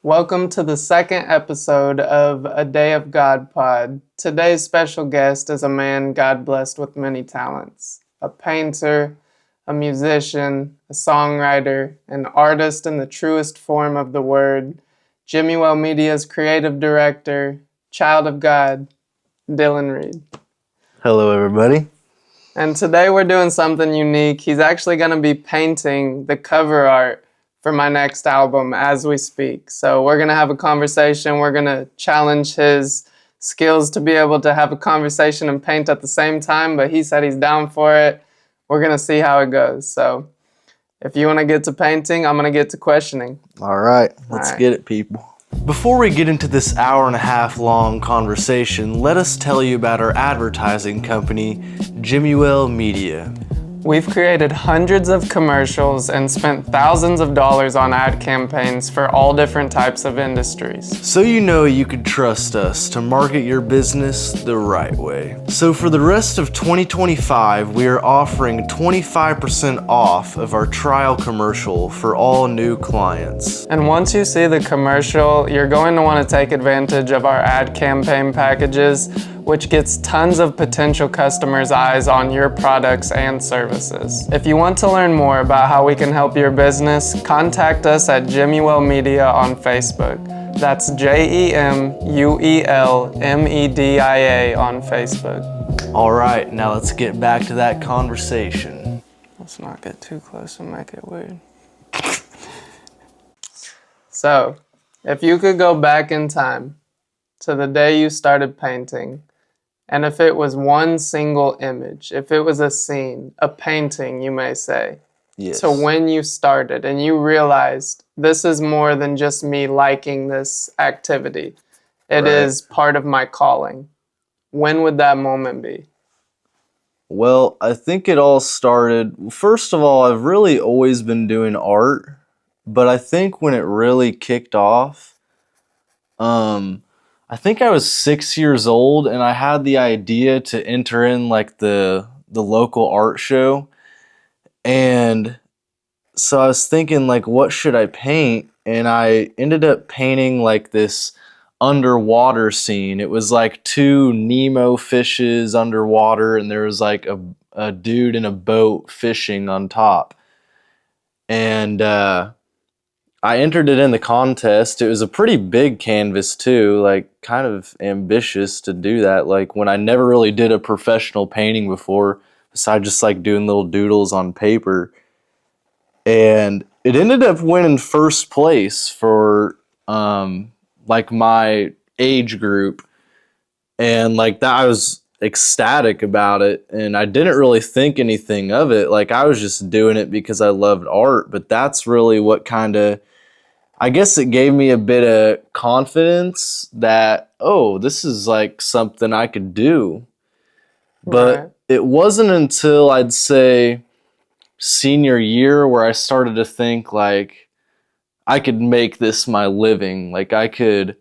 Welcome to the second episode of A Day of God Pod. Today's special guest is a man God blessed with many talents. A painter, a musician, a songwriter, an artist in the truest form of the word, Jimmywell Media's creative director, child of God, Dylan Reed. Hello, everybody. And today we're doing something unique. He's actually going to be painting the cover art for my next album as we speak. So we're going to have a conversation. We're going to challenge his skills to be able to have a conversation and paint at the same time, but he said he's down for it. We're going to see how it goes. So if you want to get to painting, I'm going to get to questioning. All right, let's get it, people. Before we get into this hour-and-a-half long conversation, let us tell you about our advertising company, Jimmywell Media. We've created hundreds of commercials and spent thousands of dollars on ad campaigns for all different types of industries. So you know you could trust us to market your business the right way. So for the rest of 2025, we are offering 25% off of our trial commercial for all new clients. And once you see the commercial, you're going to want to take advantage of our ad campaign packages, which gets tons of potential customers' eyes on your products and services. If you want to learn more about how we can help your business, contact us at Jimmywell Media on Facebook. That's JEMUELMEDIA on Facebook. All right, now let's get back to that conversation. Let's not get too close and make it weird. So, if you could go back in time to the day you started painting, and if it was one single image, if it was a scene, a painting, you may say, yes, to when you started and you realized this is more than just me liking this activity. It is part of my calling. When would that moment be? Well, I think it all started, first of all, I've really always been doing art, but I think when it really kicked off, I think I was 6 years old and I had the idea to enter in like the local art show. And so I was thinking like, what should I paint? And I ended up painting like this underwater scene. It was like two Nemo fishes underwater and there was like a dude in a boat fishing on top. And I entered it in the contest. It was a pretty big canvas too, like kind of ambitious to do that. Like when I never really did a professional painting before, besides just like doing little doodles on paper. And it ended up winning first place for like my age group. And like that, I was ecstatic about it. And I didn't really think anything of it. Like I was just doing it because I loved art. But that's really what kind of, I guess it gave me a bit of confidence that, oh, this is like something I could do. But it wasn't until I'd say senior year where I started to think like I could make this my living. Like I could,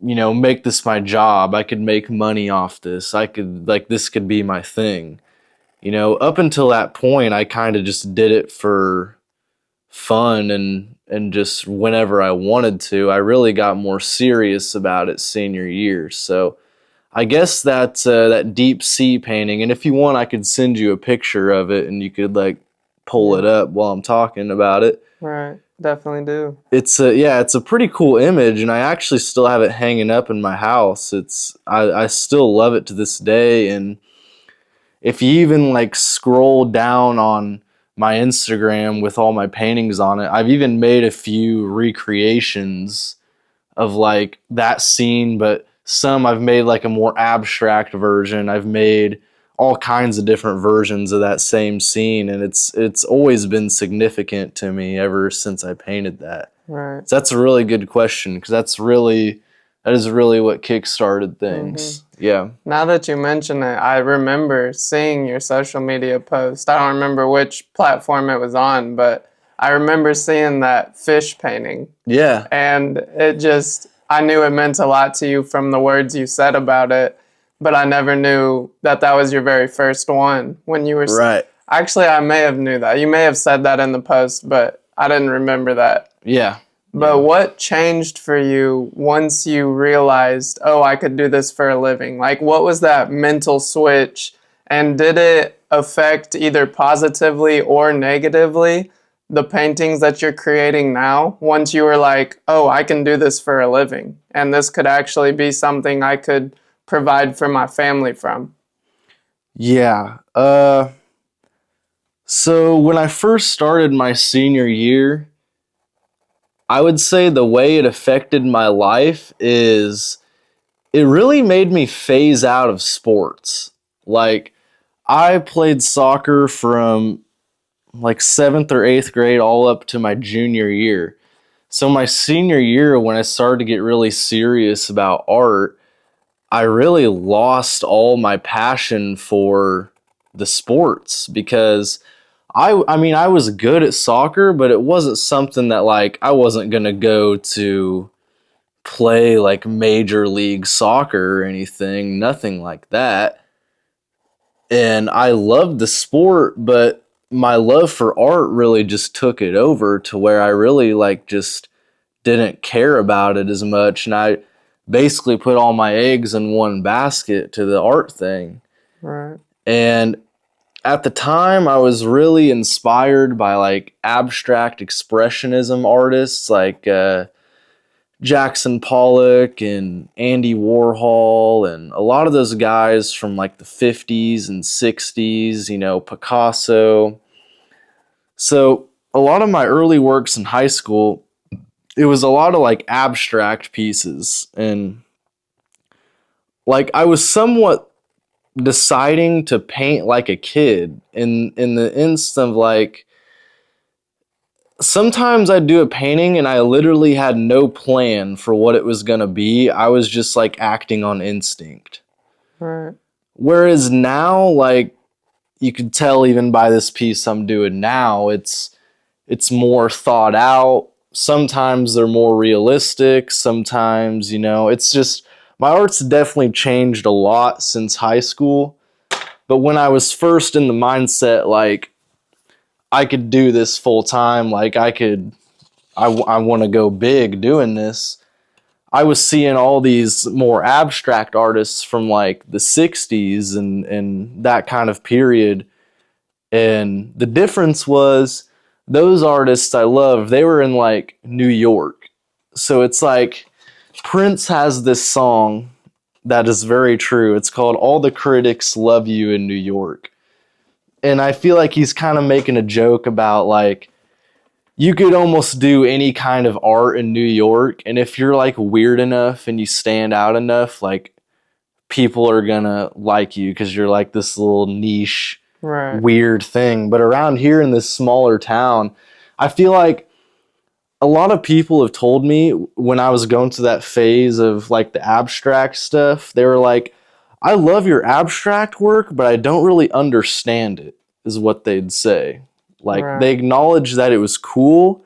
make this my job. I could make money off this. I could, like, this could be my thing. Up until that point, I kind of just did it for fun and just whenever I wanted to. I really got more serious about it senior year. So I guess that's that deep sea painting. And if you want, I could send you a picture of it and you could like pull it up while I'm talking about it. Right, definitely do. It's a pretty cool image, and I actually still have it hanging up in my house. I still love it to this day. And if you even like scroll down on my Instagram with all my paintings on it, I've even made a few recreations of like that scene, but some I've made like a more abstract version. I've made all kinds of different versions of that same scene, and it's always been significant to me ever since I painted that. Right. So that's a really good question, because that is really what kickstarted things. Mm-hmm. Yeah. Now that you mention it, I remember seeing your social media post. I don't remember which platform it was on, but I remember seeing that fish painting. Yeah. And I knew it meant a lot to you from the words you said about it, but I never knew that was your very first one when you were... Right. Actually, I may have knew that. You may have said that in the post, but I didn't remember that. Yeah. But Yeah. what changed for you once you realized, oh, I could do this for a living? Like, what was that mental switch? And did it affect either positively or negatively the paintings that you're creating now? Once you were like, oh, I can do this for a living, and this could actually be something I could provide for my family from. Yeah. So when I first started my senior year, I would say the way it affected my life is it really made me phase out of sports. Like, I played soccer from like seventh or eighth grade all up to my junior year. So, my senior year, when I started to get really serious about art, I really lost all my passion for the sports because I mean, I was good at soccer, but it wasn't something that like I wasn't going to go to play like major league soccer or anything, nothing like that. And I loved the sport, but my love for art really just took it over to where I really like just didn't care about it as much. And I basically put all my eggs in one basket to the art thing. Right. And at the time, I was really inspired by like abstract expressionism artists like Jackson Pollock and Andy Warhol and a lot of those guys from like the 50s and 60s, you know, Picasso. So a lot of my early works in high school, it was a lot of like abstract pieces. And like I was somewhat deciding to paint like a kid in the instant of like sometimes I'd do a painting and I literally had no plan for what it was gonna be. I was just like acting on instinct. Right. Whereas now, like you could tell even by this piece I'm doing now, it's more thought out. Sometimes they're more realistic. Sometimes, you know, it's just my art's definitely changed a lot since high school. But when I was first in the mindset, like I could do this full time, like I want to go big doing this. I was seeing all these more abstract artists from like the 60s and that kind of period. And the difference was those artists I loved, they were in like New York. So it's like Prince has this song that is very true. It's called All the Critics Love You in New York. And I feel like he's kind of making a joke about like you could almost do any kind of art in New York, and if you're like weird enough and you stand out enough, like people are gonna like you because you're like this little niche Right. weird thing. But around here in this smaller town, I feel like a lot of people have told me when I was going through that phase of like the abstract stuff, they were like, I love your abstract work, but I don't really understand it, is what they'd say. Like they Right. acknowledged that it was cool,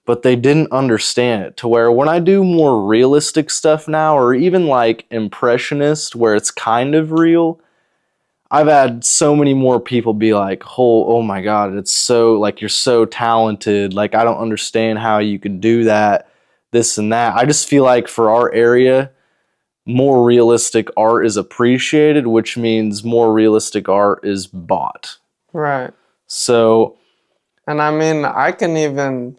but they didn't understand it. To where when I do more realistic stuff now, or even like impressionist, where it's kind of real, I've had so many more people be like, oh my God, it's so, like, you're so talented. Like, I don't understand how you could do that, this and that. I just feel like for our area, more realistic art is appreciated, which means more realistic art is bought. Right. So, And I mean, I can even,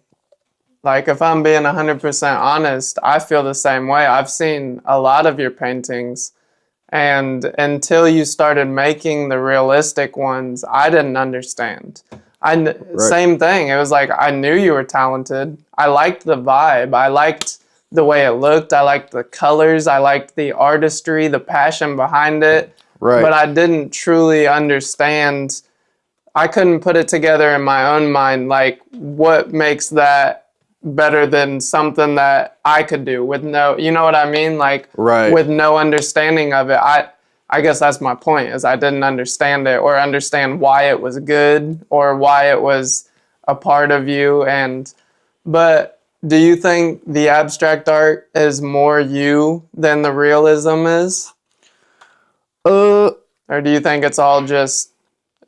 like, if I'm being 100% honest, I feel the same way. I've seen a lot of your paintings, and until you started making the realistic ones, I didn't understand. right, Same thing. It was like I knew you were talented. I liked the vibe. I liked the way it looked. I liked the colors. I liked the artistry, the passion behind it. right, But I didn't truly understand. I couldn't put it together in my own mind, like what makes that better than something that I could do with no, you know what I mean? Like right, with no understanding of it. I guess that's my point, is I didn't understand it or understand why it was good or why it was a part of you. And but do you think the abstract art is more you than the realism is? uh, Or do you think it's all just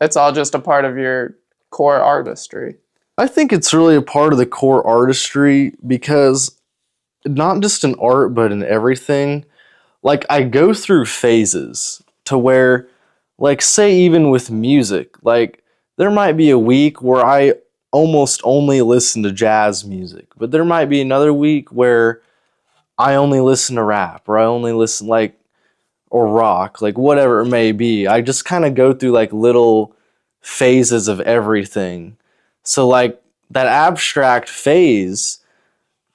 a part of your core artistry? I think it's really a part of the core artistry because not just in art, but in everything. Like, I go through phases to where, like, say, even with music, like, there might be a week where I almost only listen to jazz music, but there might be another week where I only listen to rap, or I only listen, like, or rock, like, whatever it may be. I just kind of go through, like, little phases of everything. So, like, that abstract phase,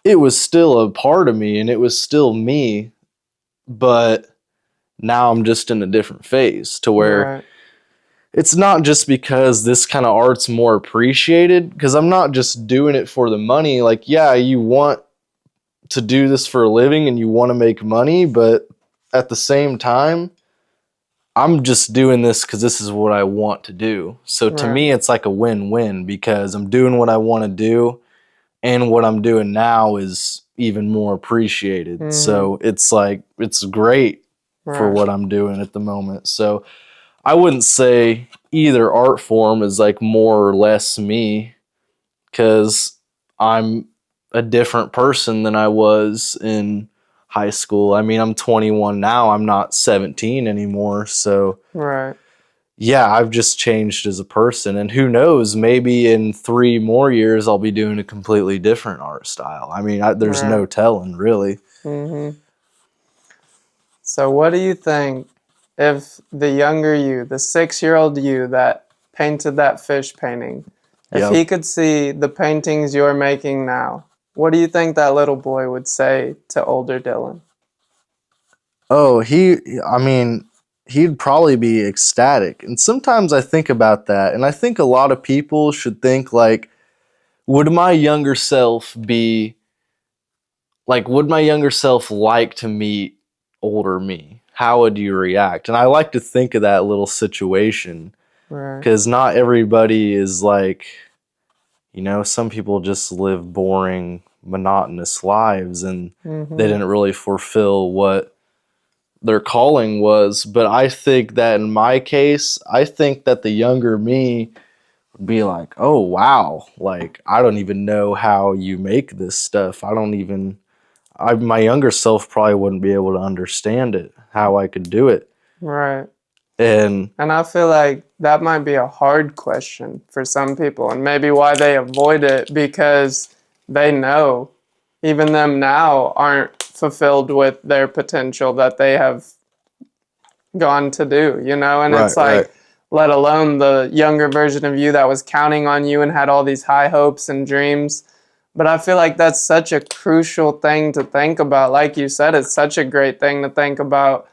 it was still a part of me and it was still me, but now I'm just in a different phase to where Right. it's not just because this kind of art's more appreciated, because I'm not just doing it for the money. Like, yeah, you want to do this for a living and you want to make money, but at the same time, I'm just doing this because this is what I want to do. So to Right. me, it's like a win-win because I'm doing what I want to do, and what I'm doing now is even more appreciated. So it's like, it's great for Right. what I'm doing at the moment. So I wouldn't say either art form is like more or less me, because I'm a different person than I was in high school. I mean, I'm 21 now. I'm not 17 anymore. So Right. yeah, I've just changed as a person. And who knows, maybe in 3 more years, I'll be doing a completely different art style. I mean, there's Right. no telling, really. So, what do you think if the younger you, the 6-year-old you that painted that fish painting, if Yep. he could see the paintings you're making now, what do you think that little boy would say to older Dylan? Oh, I mean, he'd probably be ecstatic. And sometimes I think about that, and I think a lot of people should think, like, would my younger self be, like, would my younger self like to meet older me? How would you react? And I like to think of that little situation, Right. because not everybody is like, some people just live boring, monotonous lives, and they didn't really fulfill what their calling was. But I think that in my case, I think that the younger me would be like, oh, wow, like, I don't even know how you make this stuff. My younger self probably wouldn't be able to understand it, how I could do it. Right. And And I feel like that might be a hard question for some people, and maybe why they avoid it, because they know even them now aren't fulfilled with their potential that they have gone to do, And it's right, right. like, let alone the younger version of you that was counting on you and had all these high hopes and dreams. But I feel like that's such a crucial thing to think about. Like you said, it's such a great thing to think about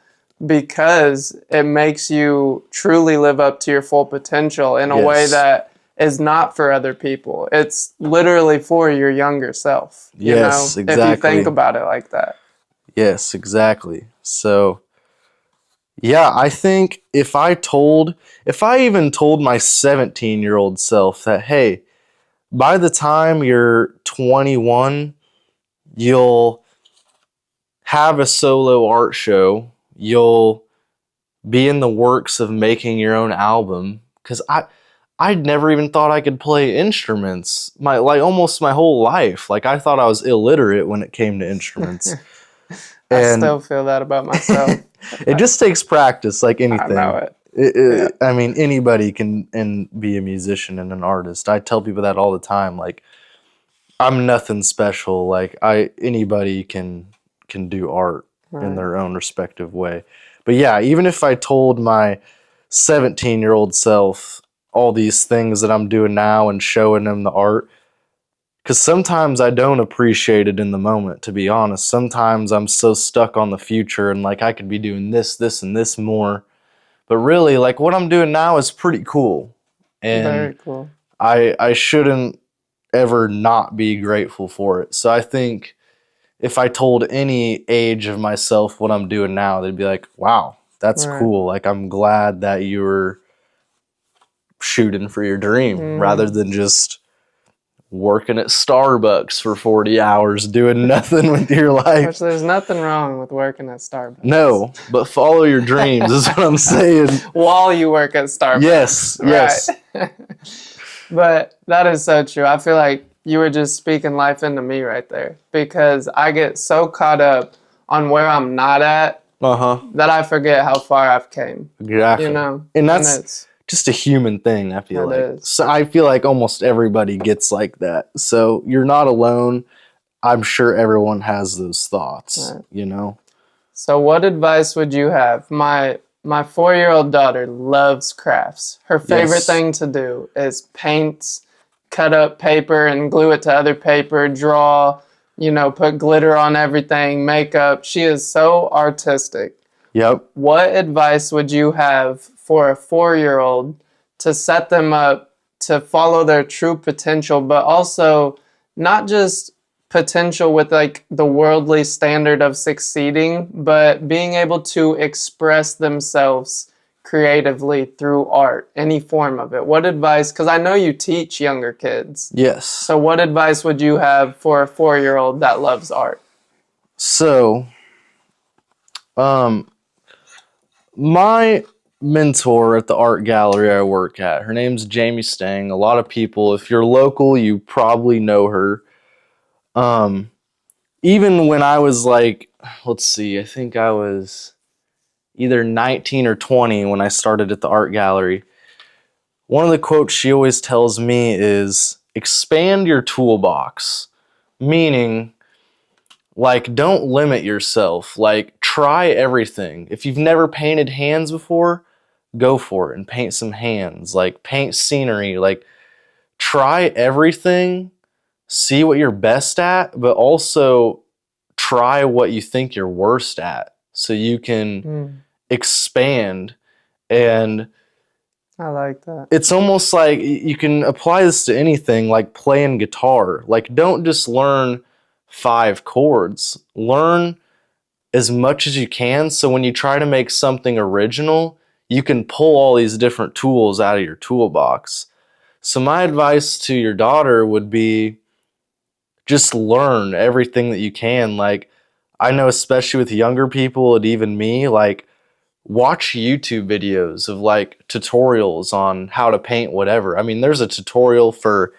because it makes you truly live up to your full potential in a way Yes. that is not for other people. It's literally for your younger self, Yes, if you think exactly. about it like that. Yes, exactly. So, yeah, I think if I even told my 17-year-old self that, hey, by the time you're 21, you'll have a solo art show, you'll be in the works of making your own album, because I'd never even thought I could play instruments almost my whole life. Like, I thought I was illiterate when it came to instruments. I And still feel that about myself. it just takes practice, like I know anything. it. Yeah. I mean, anybody can be a musician and an artist. I tell people that all the time. Like, I'm nothing special. Like, anybody can do art in Right. their own respective way. But yeah, even if I told my 17-year-old self all these things that I'm doing now and showing them the art, because sometimes I don't appreciate it in the moment, to be honest. Sometimes I'm so stuck on the future and, like, I could be doing this, this, and this more. But really, like, what I'm doing now is pretty cool. And Very cool. I shouldn't ever not be grateful for it. So I think if I told any age of myself what I'm doing now, they'd be like, wow, that's Right. cool. Like, I'm glad that you were shooting for your dream rather than just working at Starbucks for 40 hours doing nothing with your Which life. there's nothing wrong with working at Starbucks. No, but follow your dreams is what I'm saying. While you work at Starbucks. Yes, yes. Right. But that is so true. I feel like you were just speaking life into me right there because I get so caught up on where I'm not at Uh-huh. that I forget how far I've came. Exactly. You know, And and that's it's just a human thing, I feel it like. is. So I feel like almost everybody gets like that. So you're not alone. I'm sure everyone has those thoughts, Right. you know? So what advice would you have? My 4-year-old daughter loves crafts. Her favorite Yes. thing to do is paint, cut up paper and glue it to other paper, draw, put glitter on everything, makeup. She is so artistic. Yep. What advice would you have for a 4-year-old to set them up to follow their true potential, but also not just potential with like the worldly standard of succeeding, but being able to express themselves creatively through art, any form of it? What advice, because I know you teach younger kids. Yes. So what advice would you have for a 4-year-old that loves art? So, my mentor at the art gallery I work at, her name's Jamie Stang. A lot of people, if you're local, you probably know her. Even when I was like, let's see, I think I was either 19 or 20 when I started at the art gallery. One of the quotes she always tells me is expand your toolbox, meaning like don't limit yourself, like try everything. If you've never painted hands before, go for it and paint some hands, like paint scenery, like try everything, see what you're best at, but also try what you think you're worst at so you can expand. And I like that. it's almost like you can apply this to anything, like playing guitar. Like don't just learn 5 chords, learn as much as you can so when you try to make something original you can pull all these different tools out of your toolbox. So my advice to your daughter would be just learn everything that you can. Like I know especially with younger people and even me, like watch YouTube videos of like tutorials on how to paint whatever. I mean, there's a tutorial for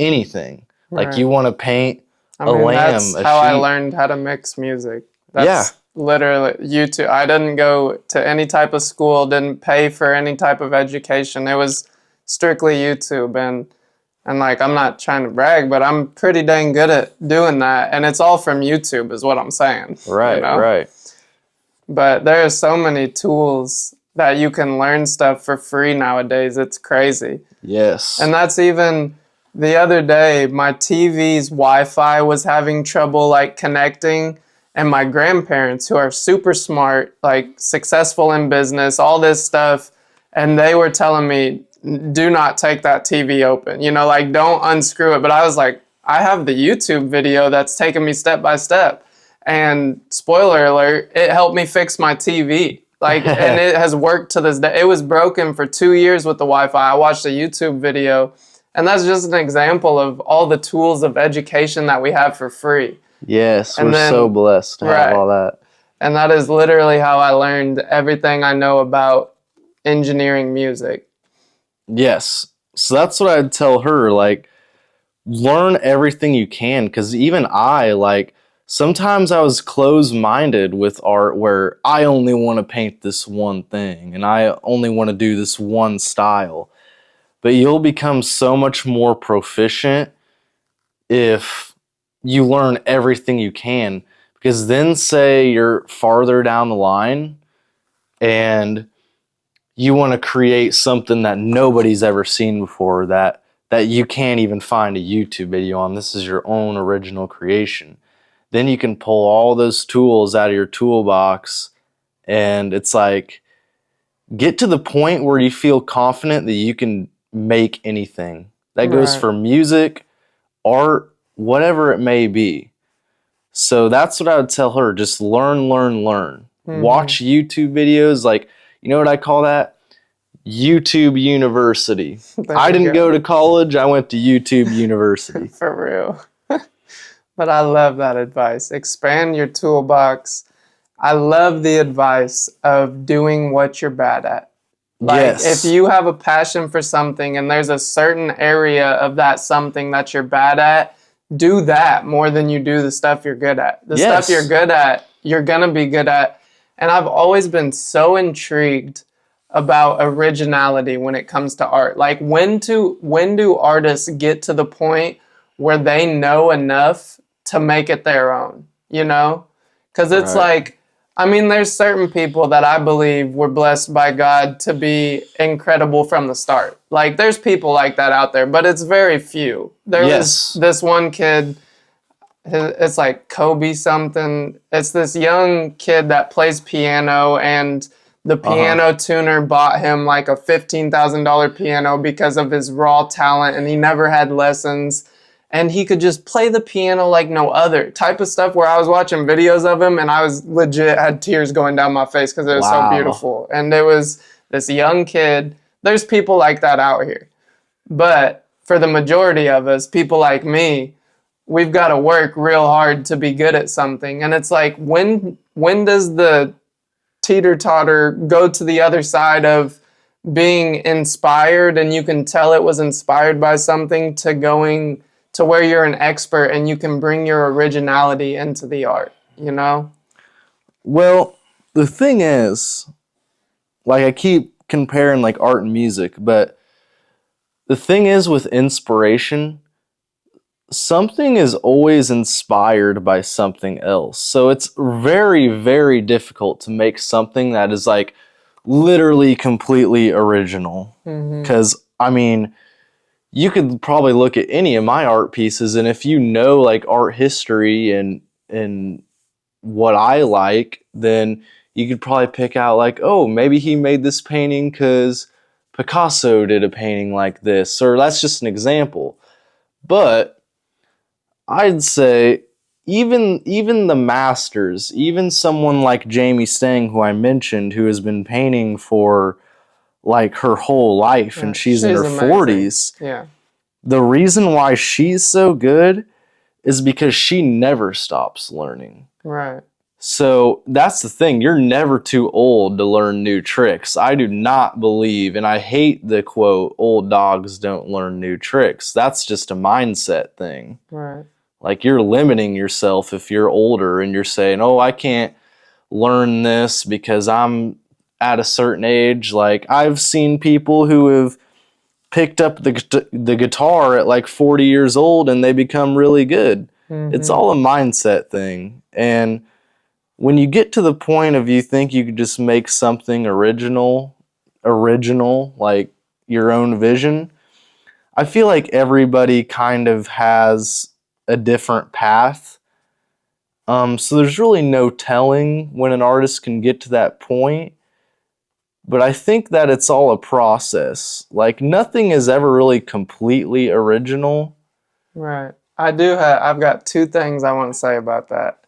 anything. Like Right. you want to paint I a mean, lamb, that's a how I sheep. learned how to mix music. Yeah. That's literally YouTube. I didn't go to any type of school, didn't pay for any type of education. It was strictly YouTube. And like, I'm not trying to brag, but I'm pretty dang good at doing that. And it's all from YouTube is what I'm saying. Right, right. But there are so many tools that you can learn stuff for free nowadays. It's crazy. Yes. And that's even the other day, my TV's Wi-Fi was having trouble like connecting, and my grandparents, who are super smart, like successful in business, all this stuff, and they were telling me, do not take that TV open. Like don't unscrew it. But I was like, I have the YouTube video that's taking me step by step. And spoiler alert, it helped me fix my TV. Like, and it has worked to this day. It was broken for 2 years with the Wi-Fi. I watched a YouTube video, and that's just an example of all the tools of education that we have for free. Yes, And we're then, so blessed to have all that. And that is literally how I learned everything I know about engineering music. Yes. So that's what I'd tell her. Like, learn everything you can. Because even I, like, sometimes I was closed-minded with art where I only want to paint this one thing and I only want to do this one style. But you'll become so much more proficient if you learn everything you can. Because then say you're farther down the line and you want to create something that nobody's ever seen before, that you can't even find a YouTube video on. This is your own original creation. Then you can pull all those tools out of your toolbox, and it's like get to the point where you feel confident that you can make anything. That goes for music, art, whatever it may be. So that's what I would tell her. Just learn, learn, learn. Watch YouTube videos. Like, you know what I call that? YouTube University. I didn't go to college. I went to YouTube University. For real. But I love that advice. Expand your toolbox. I love the advice of doing what you're bad at. Like, if Yes. you have a passion for something and there's a certain area of that something that you're bad at, do that more than you do the stuff you're good at. The stuff you're Yes. good at, you're gonna be good at. And I've always been so intrigued about originality when it comes to art. Like, when do artists get to the point where they know enough to make it their own, you know? Because it's Right. like, I mean, there's certain people that I believe were blessed by God to be incredible from the start. Like, there's people like that out there, but it's very few. There was Yes. this one kid, it's like Kobe something. It's this young kid that plays piano, and the Uh-huh. piano tuner bought him like a $15,000 piano because of his raw talent, and he never had lessons. And he could just play the piano like no other type of stuff, where I was watching videos of him and I was legit had tears going down my face because it was so Wow. beautiful. And there was this young kid. There's people like that out here. But for the majority of us, people like me, we've got to work real hard to be good at something. And it's like, when does the teeter-totter go to the other side of being inspired and you can tell it was inspired by something, to going to where you're an expert and you can bring your originality into the art, you know? Well, the thing is, like I keep comparing like art and music, but the thing is with inspiration, something is always inspired by something else. So it's very, very difficult to make something that is like literally completely original. Because, I mean, you could probably look at any of my art pieces, and if you know like art history and what I like, then you could probably pick out like, oh, maybe he made this painting because Picasso did a painting like this, or that's just an example. But I'd say even the masters, even someone like Jamie Stang, who I mentioned, who has been painting for like her whole life Yeah, and she's in she's her amazing. 40s, Yeah, the reason why she's so good is because she never stops learning. right. So that's the thing. You're never too old to learn new tricks. I do not believe, and I hate the quote, old dogs don't learn new tricks. That's just a mindset thing. Right. Like, you're limiting yourself if you're older and you're saying, oh, I can't learn this because I'm at a certain age. Like, I've seen people who have picked up the guitar at like 40 years old and they become really good. It's all a mindset thing. And when you get to the point of you think you could just make something original, like your own vision, I feel like everybody kind of has a different path. So there's really no telling when an artist can get to that point. But I think that it's all a process. Like, nothing is ever really completely original. Right. I've got two things I want to say about that.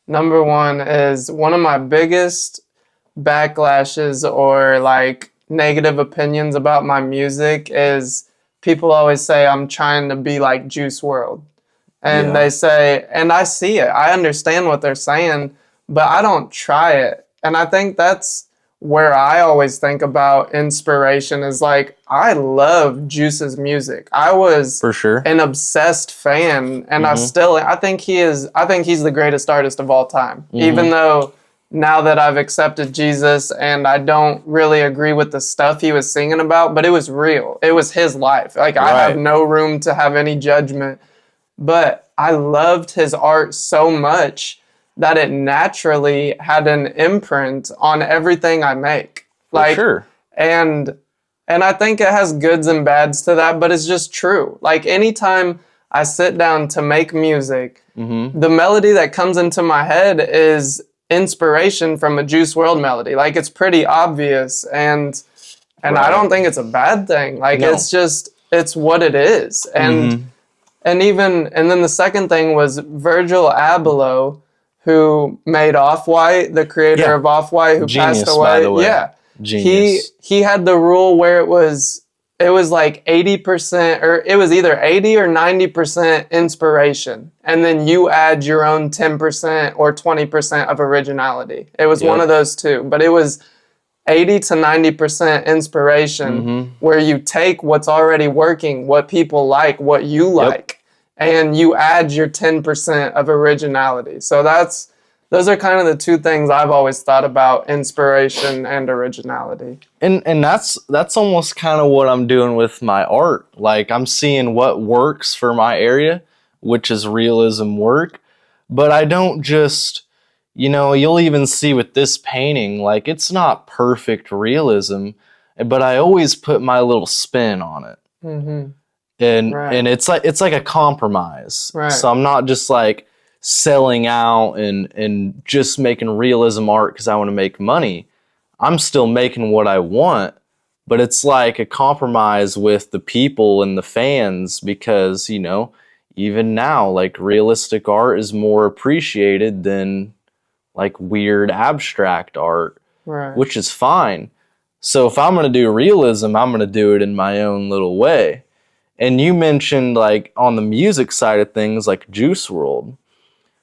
Number one is, one of my biggest backlashes or like negative opinions about my music is people always say I'm trying to be like Juice World. And Yeah, they say, and I see it, I understand what they're saying, but I don't try it. And I think that's where I always think about inspiration, is like, I love Juice's music. I was for sure. an obsessed fan, and Mm-hmm. I think he's the greatest artist of all time. Mm-hmm. Even though now that I've accepted Jesus and I don't really agree with the stuff he was singing about, but it was real. It was his life. Like, I have Right. no room to have any judgment, but I loved his art so much that it naturally had an imprint on everything I make. For Like, sure. and I think it has goods and bads to that, but it's just true. Like, anytime I sit down to make music, Mm-hmm. the melody that comes into my head is inspiration from a Juice World melody. Like, it's pretty obvious, and I Right. don't think it's a bad thing. Like, No. it's what it is. Mm-hmm. And then the second thing was Virgil Abloh, who made Off-White, the creator Yeah. of Off-White, who Genius, passed away. by the way. Yeah. Genius. He had the rule where it was like 80%, or it was either 80 or 90% inspiration, and then you add your own 10% or 20% of originality. It was one Yep. of those two, but 80 to 90% inspiration, where you take what's already working, what people like, what you like, and you add your 10% of originality. So those are kind of the two things I've always thought about: inspiration and originality. And that's almost kind of what I'm doing with my art. Like, I'm seeing what works for my area, which is realism work, but I don't just, you'll even see with this painting, like, it's not perfect realism, but I always put my little spin on it. And it's like a compromise. So I'm not just like selling out and just making realism art because I want to make money. I'm still making what I want, but it's like a compromise with the people and the fans because, even now, like, realistic art is more appreciated than like weird abstract art, which is fine. So if I'm going to do realism, I'm going to do it in my own little way. And you mentioned, like, on the music side of things, like Juice WRLD.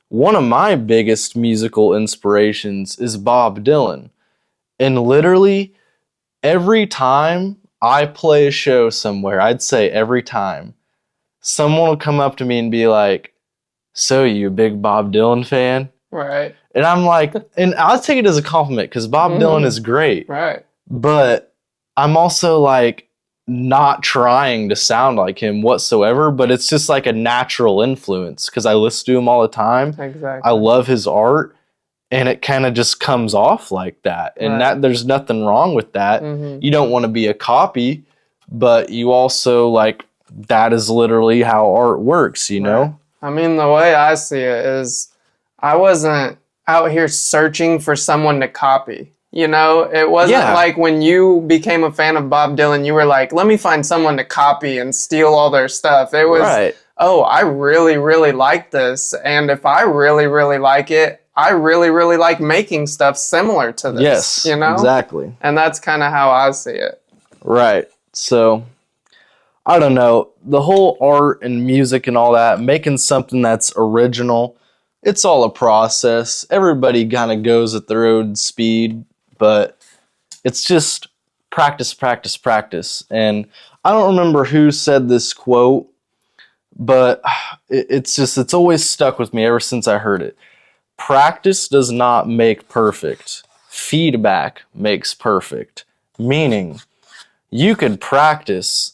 One of my biggest musical inspirations is Bob Dylan. And literally every time I play a show somewhere, I'd say every time, someone will come up to me and be like, "So, you a big Bob Dylan fan?" Right. And I'm like, and I'll take it as a compliment because Bob Dylan is great. Right. But I'm also like not trying to sound like him whatsoever, but it's just like a natural influence because I listen to him all the time. Exactly. I love his art, and it kind of just comes off like that. And that there's nothing wrong with that. You don't want to be a copy, but you also, like, that is literally how art works, you know? I mean, the way I see it is I wasn't out here searching for someone to copy. It wasn't like when you became a fan of Bob Dylan, you were like, let me find someone to copy and steal all their stuff. It was, oh, I really, really like this. And if I really, really like it, I really, really like making stuff similar to this. Yes, exactly. And that's kind of how I see it. Right. So, I don't know. The whole art and music and all that, making something that's original, it's all a process. Everybody kind of goes at their own speed, but it's just practice, practice, practice. And I don't remember who said this quote, but it's always stuck with me ever since I heard it. Practice does not make perfect. Feedback makes perfect. Meaning, you could practice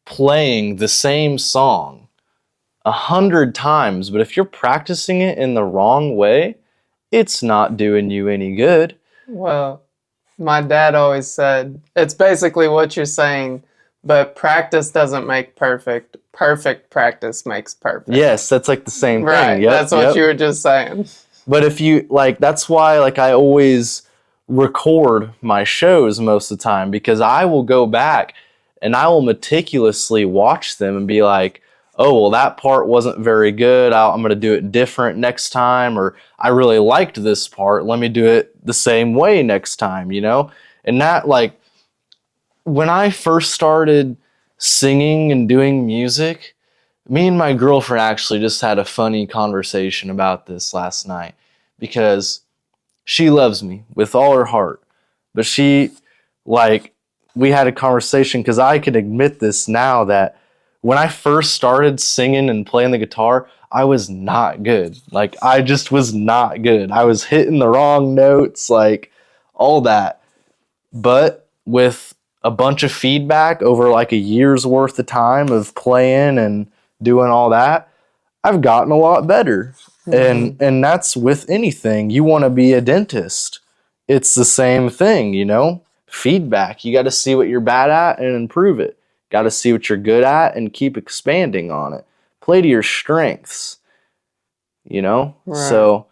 playing the same song 100 times, but if you're practicing it in the wrong way, it's not doing you any good. Well, my dad always said, it's basically what you're saying, but practice doesn't make perfect. Perfect practice makes perfect. Yes, that's like the same thing. Yep, that's what you were just saying. But if you, like, that's why, like, I always record my shows most of the time, because I will go back and I will meticulously watch them and be like, oh, well, that part wasn't very good. I'm going to do it different next time. Or I really liked this part. Let me do it the same way next time, And that, like, when I first started singing and doing music, me and my girlfriend actually just had a funny conversation about this last night, because she loves me with all her heart. But we had a conversation because I can admit this now, that when I first started singing and playing the guitar, I was not good. Like, I just was not good. I was hitting the wrong notes, like, all that. But with a bunch of feedback over like a year's worth of time of playing and doing all that, I've gotten a lot better. And that's with anything. You want to be a dentist. It's the same thing, Feedback. You got to see what you're bad at and improve it. Got to see what you're good at and keep expanding on it. Play to your strengths, So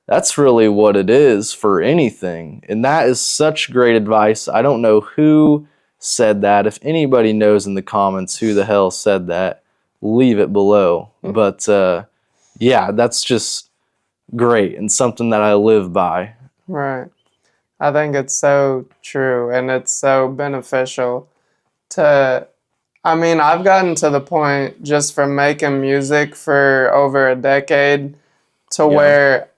that's really what it is for anything. And that is such great advice. I don't know who said that. If anybody knows in the comments who the hell said that, leave it below. But yeah, that's just great and something that I live by. Right. I think it's so true, and it's so beneficial I've gotten to the point just from making music for over a decade to where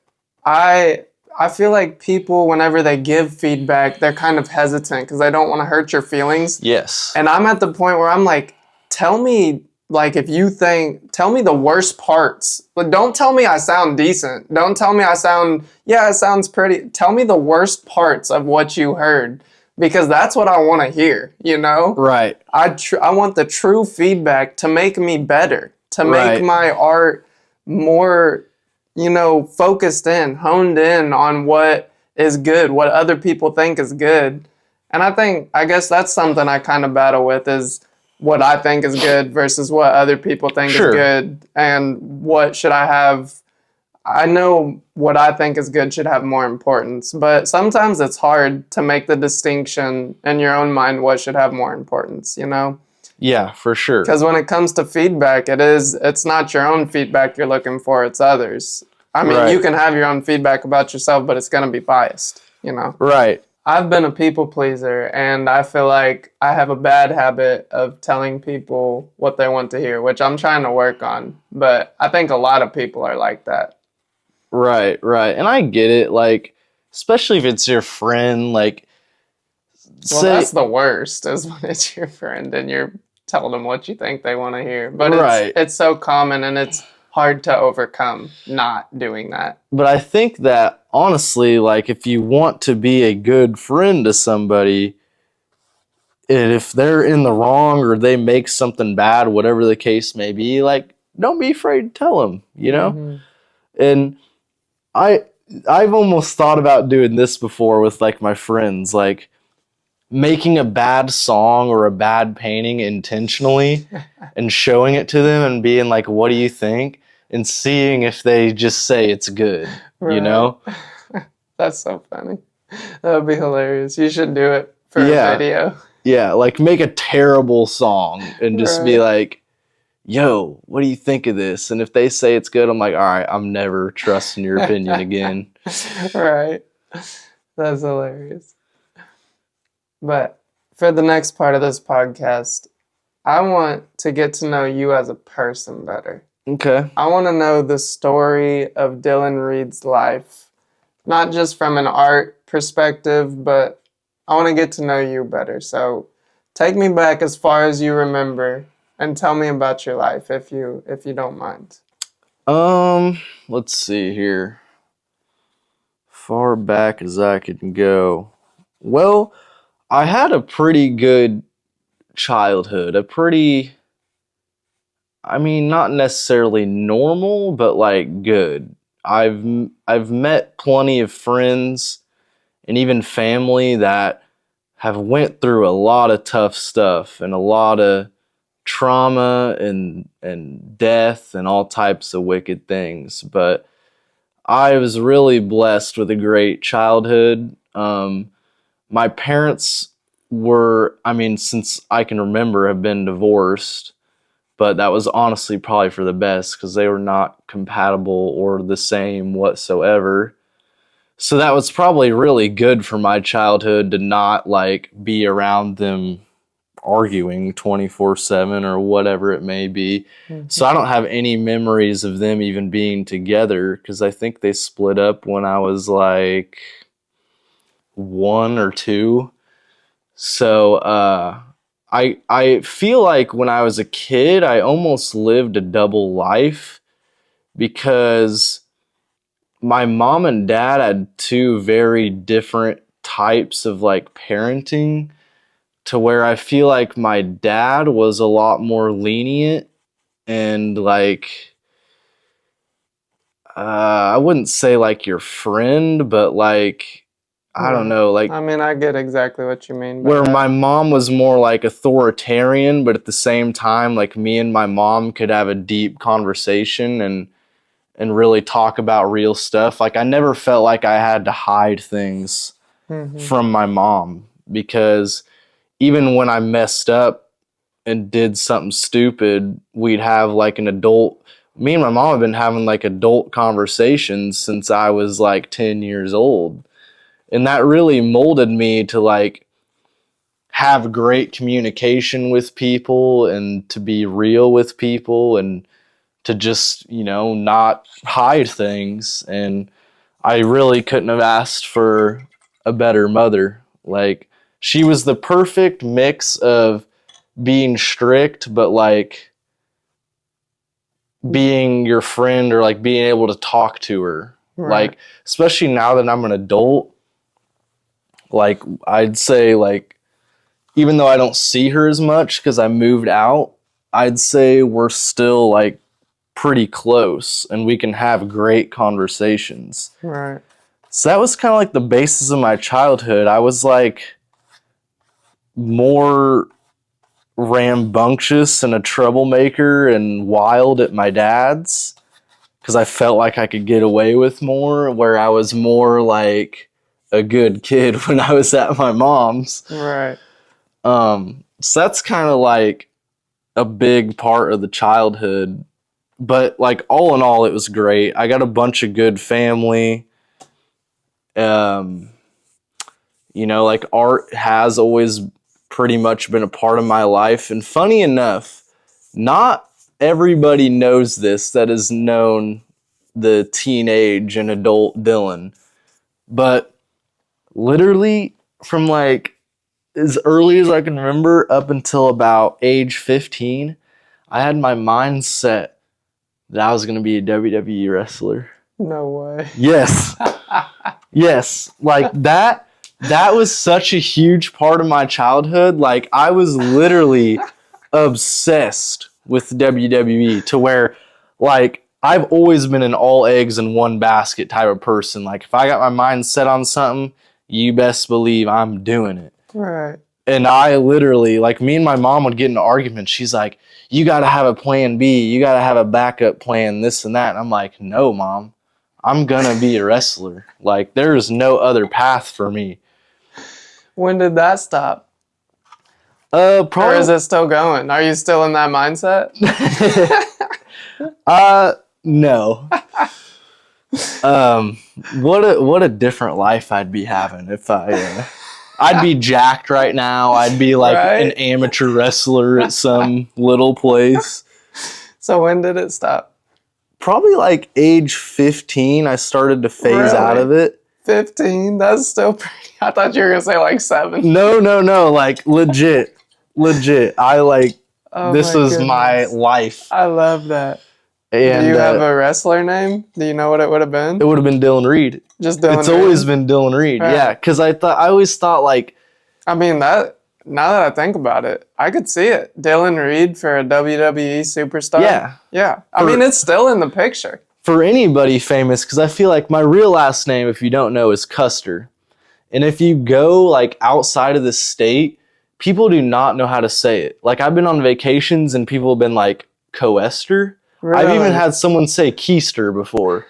I feel like people, whenever they give feedback, they're kind of hesitant because they don't want to hurt your feelings. Yes. And I'm at the point where I'm like, tell me, like, if you think, tell me the worst parts. But don't tell me I sound decent. Don't tell me I sound, yeah, it sounds pretty. Tell me the worst parts of what you heard because that's what I want to hear, you know? Right. I want the true feedback to make me better, to make Right. my art more, focused in, honed in on what is good, what other people think is good. And I guess that's something I kind of battle with is what I think is good versus what other people think is Sure. good and what should I have. I know what I think is good should have more importance, but sometimes it's hard to make the distinction in your own mind what should have more importance, you know? Yeah, for sure. Because when it comes to feedback, it's not your own feedback you're looking for, it's others. I mean, Right. you can have your own feedback about yourself, but it's going to be biased, you know? Right. I've been a people pleaser, and I feel like I have a bad habit of telling people what they want to hear, which I'm trying to work on. But I think a lot of people are like that. Right. Right. And I get it. Like, especially if it's your friend, like, Well, say, that's the worst, is when it's your friend and you're telling them what you think they want to hear. But Right. it's so common, and it's hard to overcome not doing that. but I think that honestly, like, if you want to be a good friend to somebody, and if they're in the wrong or they make something bad, whatever the case may be, like, don't be afraid to tell them, you know? Mm-hmm. And I I've almost thought about doing this before with like my friends, like making a bad song or a bad painting intentionally and showing it to them and being like, "What do you think?" and seeing if they just say it's good, you know? That's so funny. That would be hilarious. You should do it for Yeah. a video. Yeah, like make a terrible song and just be Right. like, "Yo, what do you think of this?" And if they say it's good, I'm like, "All right, I'm never trusting your opinion again." Right. That's hilarious. But for the next part of this podcast, I want to get to know you as a person better. Okay. I want to know the story of Dylan Reed's life, not just from an art perspective, but I want to get to know you better. So take me back as far as you remember and tell me about your life if you don't mind. Let's see here. Far back as I can go. Well, I had a pretty good childhood. I mean, not necessarily normal, but like good. I've met plenty of friends and even family that have went through a lot of tough stuff and a lot of trauma and death and all types of wicked things. But I was really blessed with a great childhood. My parents were, I mean, since I can remember, have been divorced, but that was honestly probably for the best because they were not compatible or the same whatsoever. So that was probably really good for my childhood to not like be around them arguing 24/7 or whatever it may be. So I don't have any memories of them even being together because I think they split up when I was like 1 or 2. So I feel like when I was a kid, I almost lived a double life because my mom and dad had two very different types of like parenting, to where I feel like my dad was a lot more lenient and like I wouldn't say like your friend, but like I don't Right. know, like I mean, I get exactly what you mean by where that. my mom was more like authoritarian, but at the same time, like me and my mom could have a deep conversation and really talk about real stuff. Like I never felt like I had to hide things from my mom because even when I messed up and did something stupid, we'd have like an adult. Me and my mom have been having like adult conversations since I was like 10 years old. And that really molded me to like have great communication with people and to be real with people and to just, not hide things. And I really couldn't have asked for a better mother. Like, she was the perfect mix of being strict, but like being your friend, or like being able to talk to her. Right. Like, especially now that I'm an adult, like I'd say, like, even though I don't see her as much because I moved out, I'd say we're still like pretty close and we can have great conversations. Right. So that was kind of like the basis of my childhood. I was like more rambunctious and a troublemaker and wild at my dad's because I felt like I could get away with more, where I was more like a good kid when I was at my mom's. Right. So that's kind of like a big part of the childhood. But like all in all, it was great. I got a bunch of good family. Like art has always pretty much been a part of my life. And funny enough, not everybody knows this that has known the teenage and adult Dylan. But literally from like as early as I can remember up until about age 15, I had my mind set that I was going to be a WWE wrestler. No way. Yes. Yes. Like that was such a huge part of my childhood. Like I was literally obsessed with WWE to where like I've always been an all eggs in one basket type of person. Like if I got my mind set on something, you best believe I'm doing it. Right. And I literally, like me and my mom would get into arguments. She's like, you got to have a plan B. You got to have a backup plan, this and that. And I'm like, no, Mom, I'm going to be a wrestler. Like there's no other path for me. When did that stop? Probably. Or is it still going? Are you still in that mindset? No. What a different life I'd be having if I'd be jacked right now. I'd be like an amateur wrestler at some little place. So when did it stop? Probably like age 15, I started to phase out of it. 15? That's still pretty. I thought you were going to say like 7. No. Like legit. I like, this was my life. I love that. And, do you have a wrestler name? Do you know what it would have been? It would have been Dylan Reed. Just Dylan Reed? It's always been Dylan Reed, right. Yeah. Because I always thought like... I mean, now that I think about it, I could see it. Dylan Reed for a WWE superstar. Yeah. Yeah. I mean, it's still in the picture. For anybody famous, because I feel like my real last name, if you don't know, is Custer. And if you go like outside of the state, people do not know how to say it. Like I've been on vacations and people have been like, Coester? Really? I've even had someone say Keister before.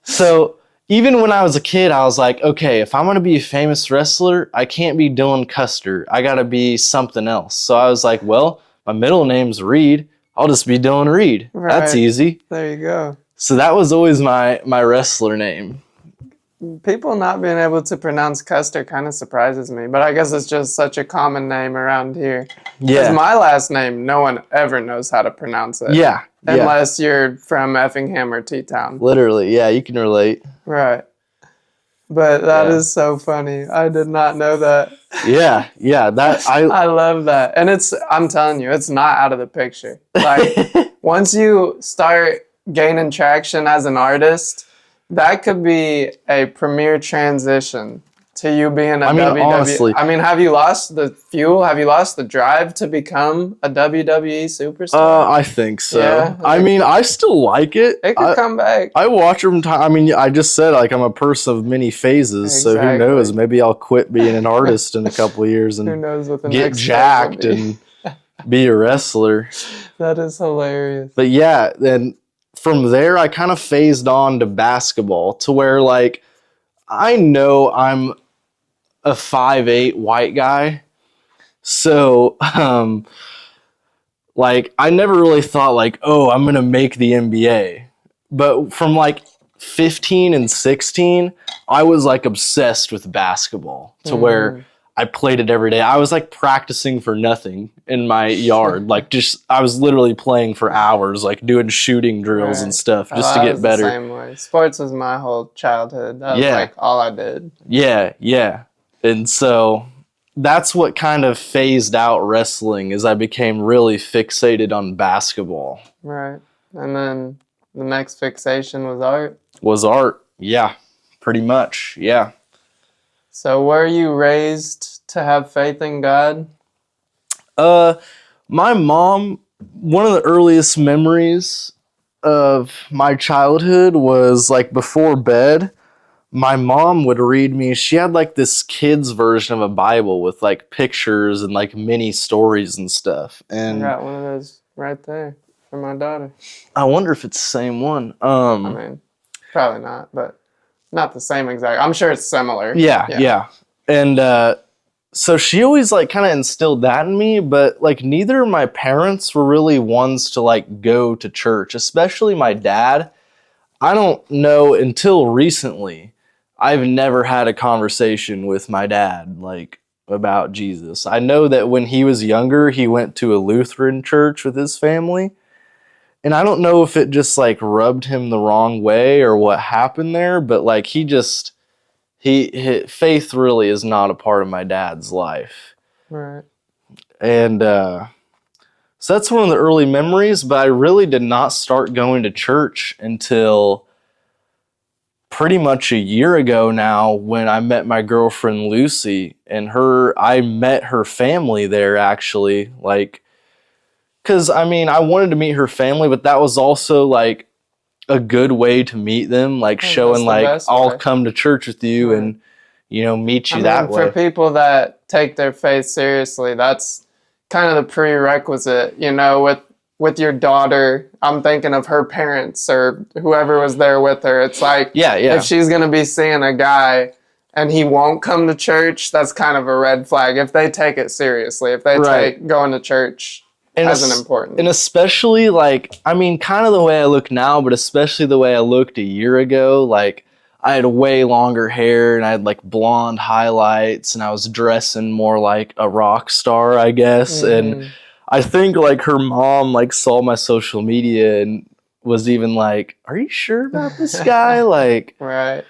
So even when I was a kid, I was like, okay, if I'm going to be a famous wrestler, I can't be Dylan Custer. I got to be something else. So I was like, well, my middle name's Reed. I'll just be Dylan Reed. Right. That's easy. There you go. So that was always my wrestler name. People not being able to pronounce Custer kind of surprises me, but I guess it's just such a common name around here. Yeah. Because my last name, no one ever knows how to pronounce it. Yeah. Unless you're from Effingham or T-Town. Literally, yeah, you can relate. Right. But that is so funny. I did not know that. Yeah, I love that. And I'm telling you, it's not out of the picture. Like, once you start gaining traction as an artist, that could be a premier transition to you being a WWE. Honestly. I mean, have you lost the fuel? Have you lost the drive to become a WWE superstar? I think so. Yeah, I mean, I still like it. It could come back. I watch it from time. I mean, I just said like I'm a person of many phases, Exactly. So who knows? Maybe I'll quit being an artist in a couple of years and who knows what the get next jacked and be a wrestler. That is hilarious. But yeah, then from there I kind of phased on to basketball to where like I know I'm a 5'8" white guy. So like I never really thought like, oh, I'm gonna make the NBA. But from like 15 and 16, I was like obsessed with basketball to where I played it every day. I was like practicing for nothing in my yard. Like I was literally playing for hours, like doing shooting drills and stuff just to I get was the better. same way. Sports was my whole childhood. That was Yeah. like all I did. Yeah. And so that's what kind of phased out wrestling as I became really fixated on basketball. Right. And then the next fixation was art. Was art. Yeah. Pretty much. Yeah. So were you raised to have faith in God? My mom, one of the earliest memories of my childhood was like before bed, my mom would read me. She had like this kid's version of a Bible with like pictures and like mini stories and stuff. I And got one of those right there for my daughter. I wonder if it's the same one. I mean, probably not, but not the same exact. I'm sure it's similar. Yeah. And so she always like kind of instilled that in me, but like neither of my parents were really ones to like go to church, especially my dad. I don't know, until recently, I've never had a conversation with my dad like about Jesus. I know that when he was younger, he went to a Lutheran church with his family. And I don't know if it just like rubbed him the wrong way or what happened there, but like faith really is not a part of my dad's life. Right. And so that's one of the early memories, but I really did not start going to church until pretty much a year ago now, when I met my girlfriend Lucy, and I met her family there actually, like, because I mean, I wanted to meet her family, but that was also like a good way to meet them, like showing like I'll come to church with you and meet you that way. For people that take their faith seriously, that's kind of the prerequisite, with your daughter. I'm thinking of her parents or whoever was there with her. It's like, if she's going to be seeing a guy and he won't come to church, that's kind of a red flag. If they take it seriously, if they take going to church as an important. And especially like, I mean, kind of the way I look now, but especially the way I looked a year ago, like I had way longer hair and I had like blonde highlights and I was dressing more like a rock star, I guess. Mm-hmm. And I think like her mom like saw my social media and was even like, "Are you sure about this guy?" Like, right.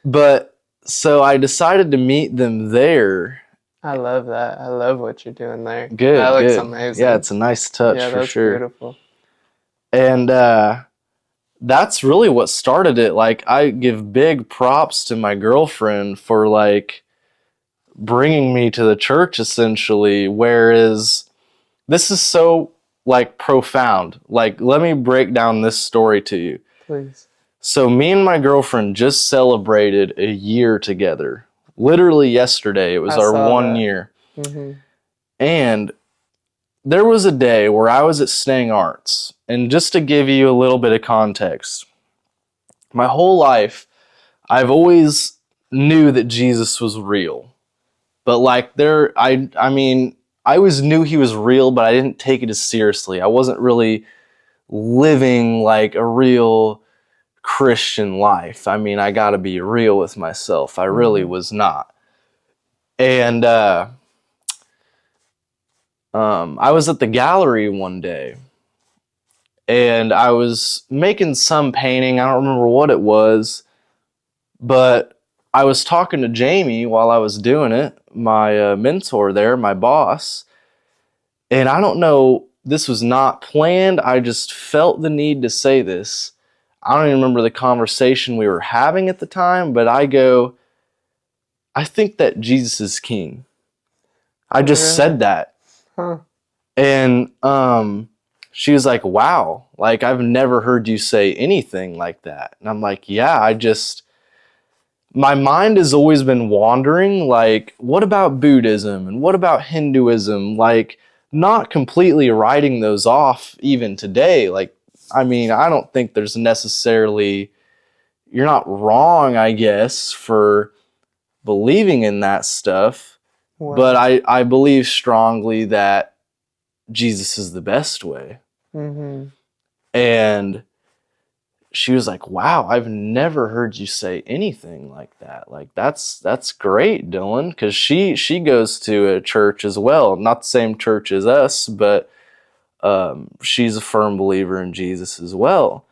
But so I decided to meet them there. I love that. I love what you're doing there. Good. That looks amazing. Yeah, it's a nice touch for sure. Beautiful. And that's really what started it. Like, I give big props to my girlfriend for like bringing me to the church essentially, whereas this is so like profound. Like, let me break down this story to you. Please. So me and my girlfriend just celebrated a year together. Literally yesterday, it was our 1 year. Mm-hmm. And there was a day where I was at Stang Arts. And just to give you a little bit of context, my whole life, I've always knew that Jesus was real. But like I mean, I always knew he was real, but I didn't take it as seriously. I wasn't really living like a real Christian life. I mean, I gotta be real with myself. I really was not. And I was at the gallery one day and I was making some painting. I don't remember what it was, but I was talking to Jamie while I was doing it, my mentor there, my boss. And I don't know, this was not planned. I just felt the need to say this. I don't even remember the conversation we were having at the time, but I go, I think that Jesus is king. I just said that. Huh. And she was like, wow, like I've never heard you say anything like that. And I'm like, yeah, my mind has always been wandering, like, what about Buddhism and what about Hinduism? Like, not completely writing those off even today. Like, I mean, I don't think there's necessarily, you're not wrong, I guess, for believing in that stuff. Wow. But I believe strongly that Jesus is the best way. Mm-hmm. And she was like, wow, I've never heard you say anything like that. Like, that's great, Dylan. Because she goes to a church as well. Not the same church as us, but she's a firm believer in Jesus as well.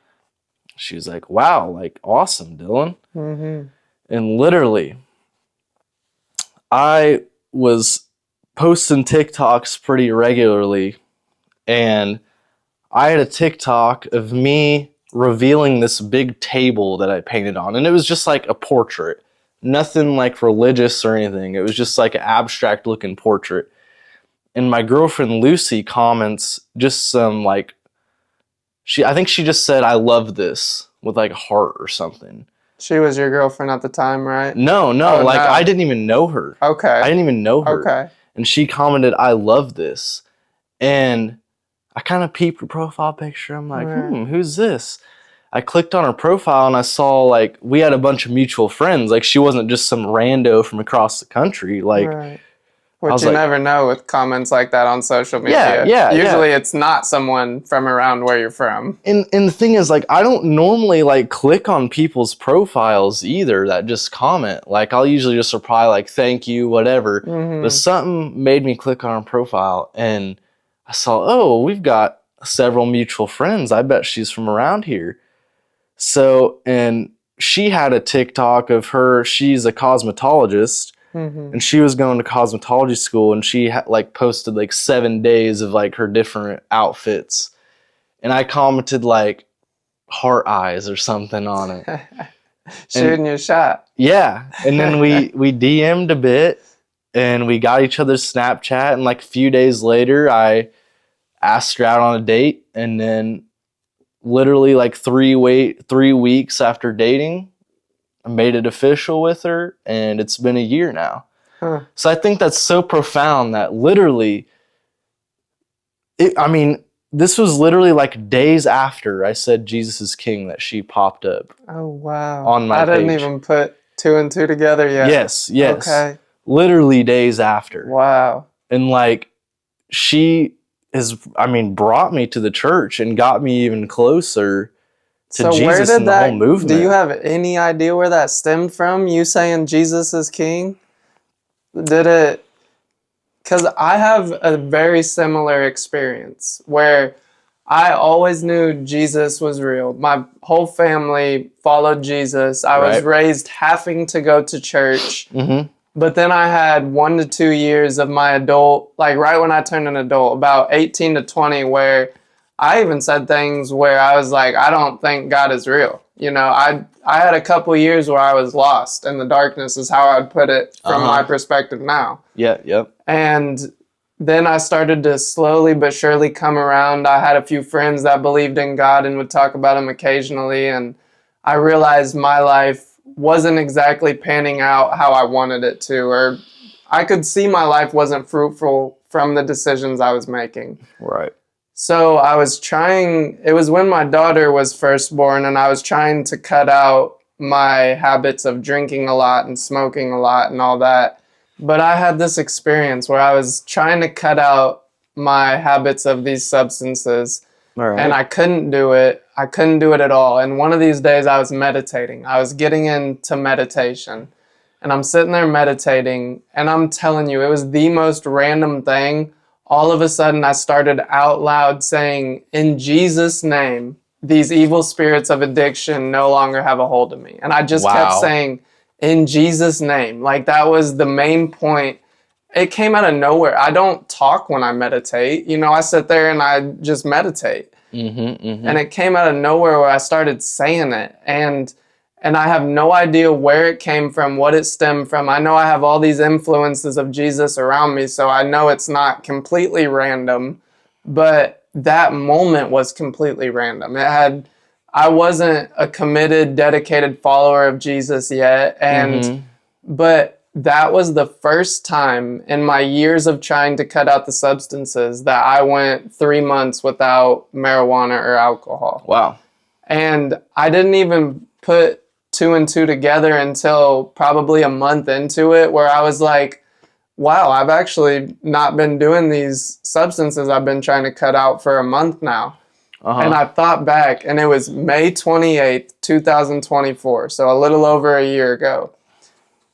She was like, wow, like, awesome, Dylan. Mm-hmm. And literally, I was posting TikToks pretty regularly, and I had a TikTok of me revealing this big table that I painted on, and it was just like a portrait, nothing like religious or anything. It was just like an abstract looking portrait. And my girlfriend Lucy comments just some like, I think she just said, "I love this," with like a heart or something. She was your girlfriend at the time, right? No, Oh, like no. I didn't even know her. Okay. I didn't even know her. Okay. And she commented, "I love this." And I kind of peeped her profile picture. I'm like, who's this? I clicked on her profile and I saw like we had a bunch of mutual friends. Like, she wasn't just some rando from across the country. Like, right. Which you never know with comments like that on social media. Yeah. Usually it's not someone from around where you're from. And the thing is, like, I don't normally like click on people's profiles either that just comment. Like, I'll usually just reply like, thank you, whatever. Mm-hmm. But something made me click on her profile and I saw, oh, we've got several mutual friends. I bet she's from around here. So, and she had a TikTok of her, she's a cosmetologist. Mm-hmm. And she was going to cosmetology school, and she like posted like 7 days of like her different outfits. And I commented like heart eyes or something on it. Shooting your shot. Yeah. And then we DM'd a bit and we got each other's Snapchat. And like a few days later, I asked her out on a date. And then literally like 3 weeks after dating, I made it official with her, and it's been a year now. Huh. So I think that's so profound that literally, this was literally like days after I said Jesus is King that she popped up. Oh, wow. On my I didn't page. even put 2 and 2 together yet. Yes. Okay. Literally days after. Wow. And like, she has, brought me to the church and got me even closer to Jesus and the whole movement. Do you have any idea where that stemmed from? You saying Jesus is King? Did it? Because I have a very similar experience where I always knew Jesus was real. My whole family followed Jesus. I was raised having to go to church. Mm-hmm. But then I had 1 to 2 years of my adult, like right when I turned an adult, about 18 to 20, where I even said things where I was like, I don't think God is real. You know, I had a couple years where I was lost in the darkness, is how I'd put it from my perspective now. Yep. And then I started to slowly but surely come around. I had a few friends that believed in God and would talk about him occasionally. And I realized my life wasn't exactly panning out how I wanted it to, or I could see my life wasn't fruitful from the decisions I was making. Right. So I was trying, it was when my daughter was first born, and I was trying to cut out my habits of drinking a lot and smoking a lot and all that. But I had this experience where I was trying to cut out my habits of these substances, and I couldn't do it. I couldn't do it at all. And one of these days I was meditating. I was getting into meditation, and I'm sitting there meditating, and I'm telling you, it was the most random thing. All of a sudden, I started out loud saying, in Jesus' name, these evil spirits of addiction no longer have a hold of me. And I just kept saying, in Jesus' name. Like, that was the main point. It came out of nowhere. I don't talk when I meditate. You know, I sit there and I just meditate. And it came out of nowhere where I started saying it. And I have no idea where it came from, what it stemmed from. I know I have all these influences of Jesus around me, so I know it's not completely random. But that moment was completely random. I wasn't a committed, dedicated follower of Jesus yet. But that was the first time in my years of trying to cut out the substances that I went 3 months without marijuana or alcohol. Wow. And I didn't even put 2 and 2 together until probably a month into it, where I was like, wow, I've actually not been doing these substances I've been trying to cut out for a month now. And I thought back, and it was May 28th, 2024, so a little over a year ago.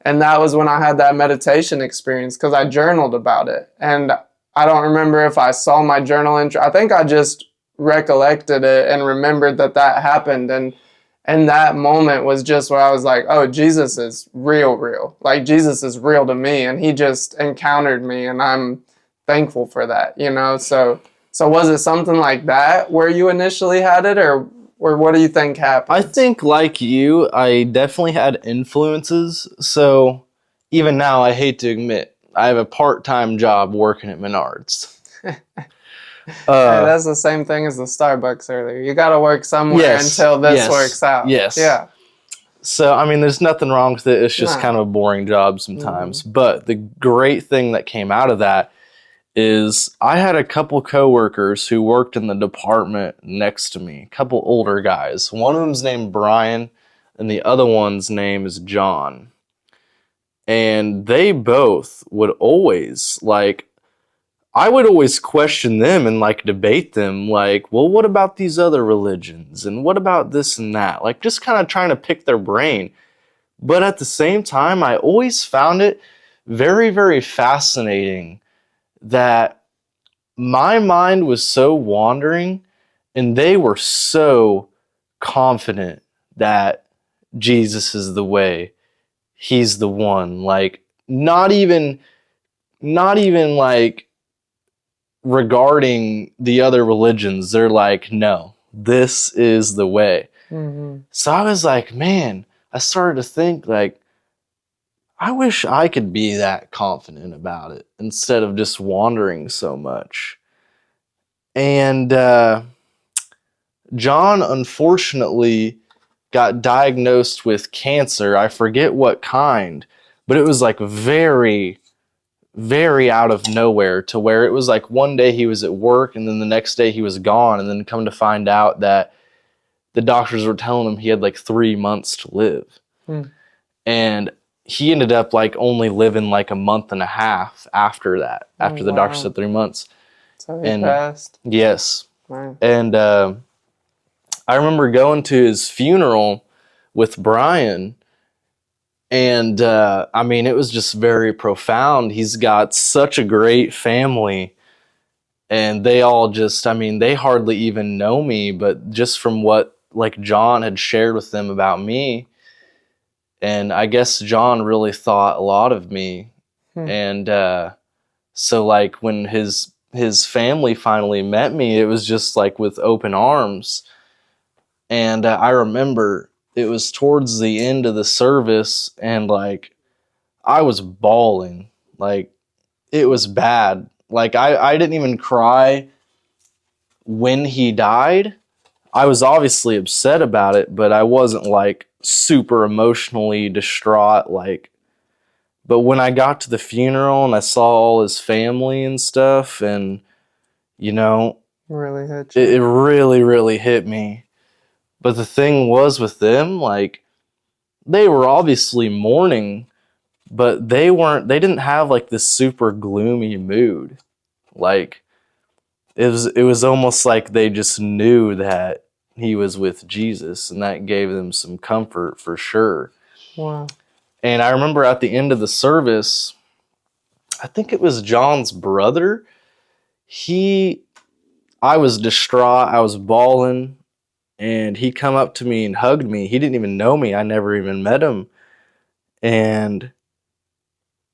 And that was when I had that meditation experience because I journaled about it. And I don't remember if I saw my journal entry. I think I just recollected it and remembered that that happened. And that moment was just where I was like, oh, Jesus is real. Like, Jesus is real to me. And he just encountered me. And I'm thankful for that, you know? So was it something like that where you initially had it, or what do you think happened? I think, like you, I definitely had influences. So even now, I hate to admit, I have a part-time job working at Menards. Hey, that's the same thing as the Starbucks earlier. You got to work somewhere until this works out. Yes. Yeah. So, I mean, there's nothing wrong with it. It's just kind of a boring job sometimes. But the great thing that came out of that is I had a couple coworkers who worked in the department next to me, a couple older guys. One of them's named Brian, and the other one's name is John. And they both would always, like, I would always question them and, like, debate them, like, well, what about these other religions? And what about this and that? Like, just kind of trying to pick their brain. But at the same time, I always found it very, very fascinating that my mind was so wandering and they were so confident that Jesus is the way. He's the one. Like, not even like regarding the other religions. They're like, no, this is the way. Mm-hmm. So I was like, man, I started to think, like, I wish I could be that confident about it instead of just wandering so much. And John, unfortunately, got diagnosed with cancer. I forget what kind, but it was like very, very out of nowhere, to where it was like one day he was at work and then the next day he was gone, and then come to find out that the doctors were telling him he had like 3 months to live. And he ended up like only living like a month and a half after that, after the doctor said 3 months. So he passed? Yes. Wow. And I remember going to his funeral with Brian, and I mean, it was just very profound. He's got such a great family, and they all just, I mean, they hardly even know me, but just from what like John had shared with them about me, and I guess John really thought a lot of me. And so like when his family finally met me, it was just like with open arms. And I remember it was towards the end of the service, and like I was bawling. Like, it was bad. Like, I didn't even cry when he died. I was obviously upset about it, but I wasn't like super emotionally distraught. Like, but when I got to the funeral and I saw all his family and stuff, and you know, Really hit you. It really, really hit me. But the thing was with them, like, they were obviously mourning, but they didn't have like this super gloomy mood. Like, it was almost like they just knew that he was with Jesus, and that gave them some comfort for sure. Wow. And I remember at the end of the service, I think it was John's brother. I was distraught, I was bawling, and he come up to me and hugged me. He didn't even know me. I never even met him. And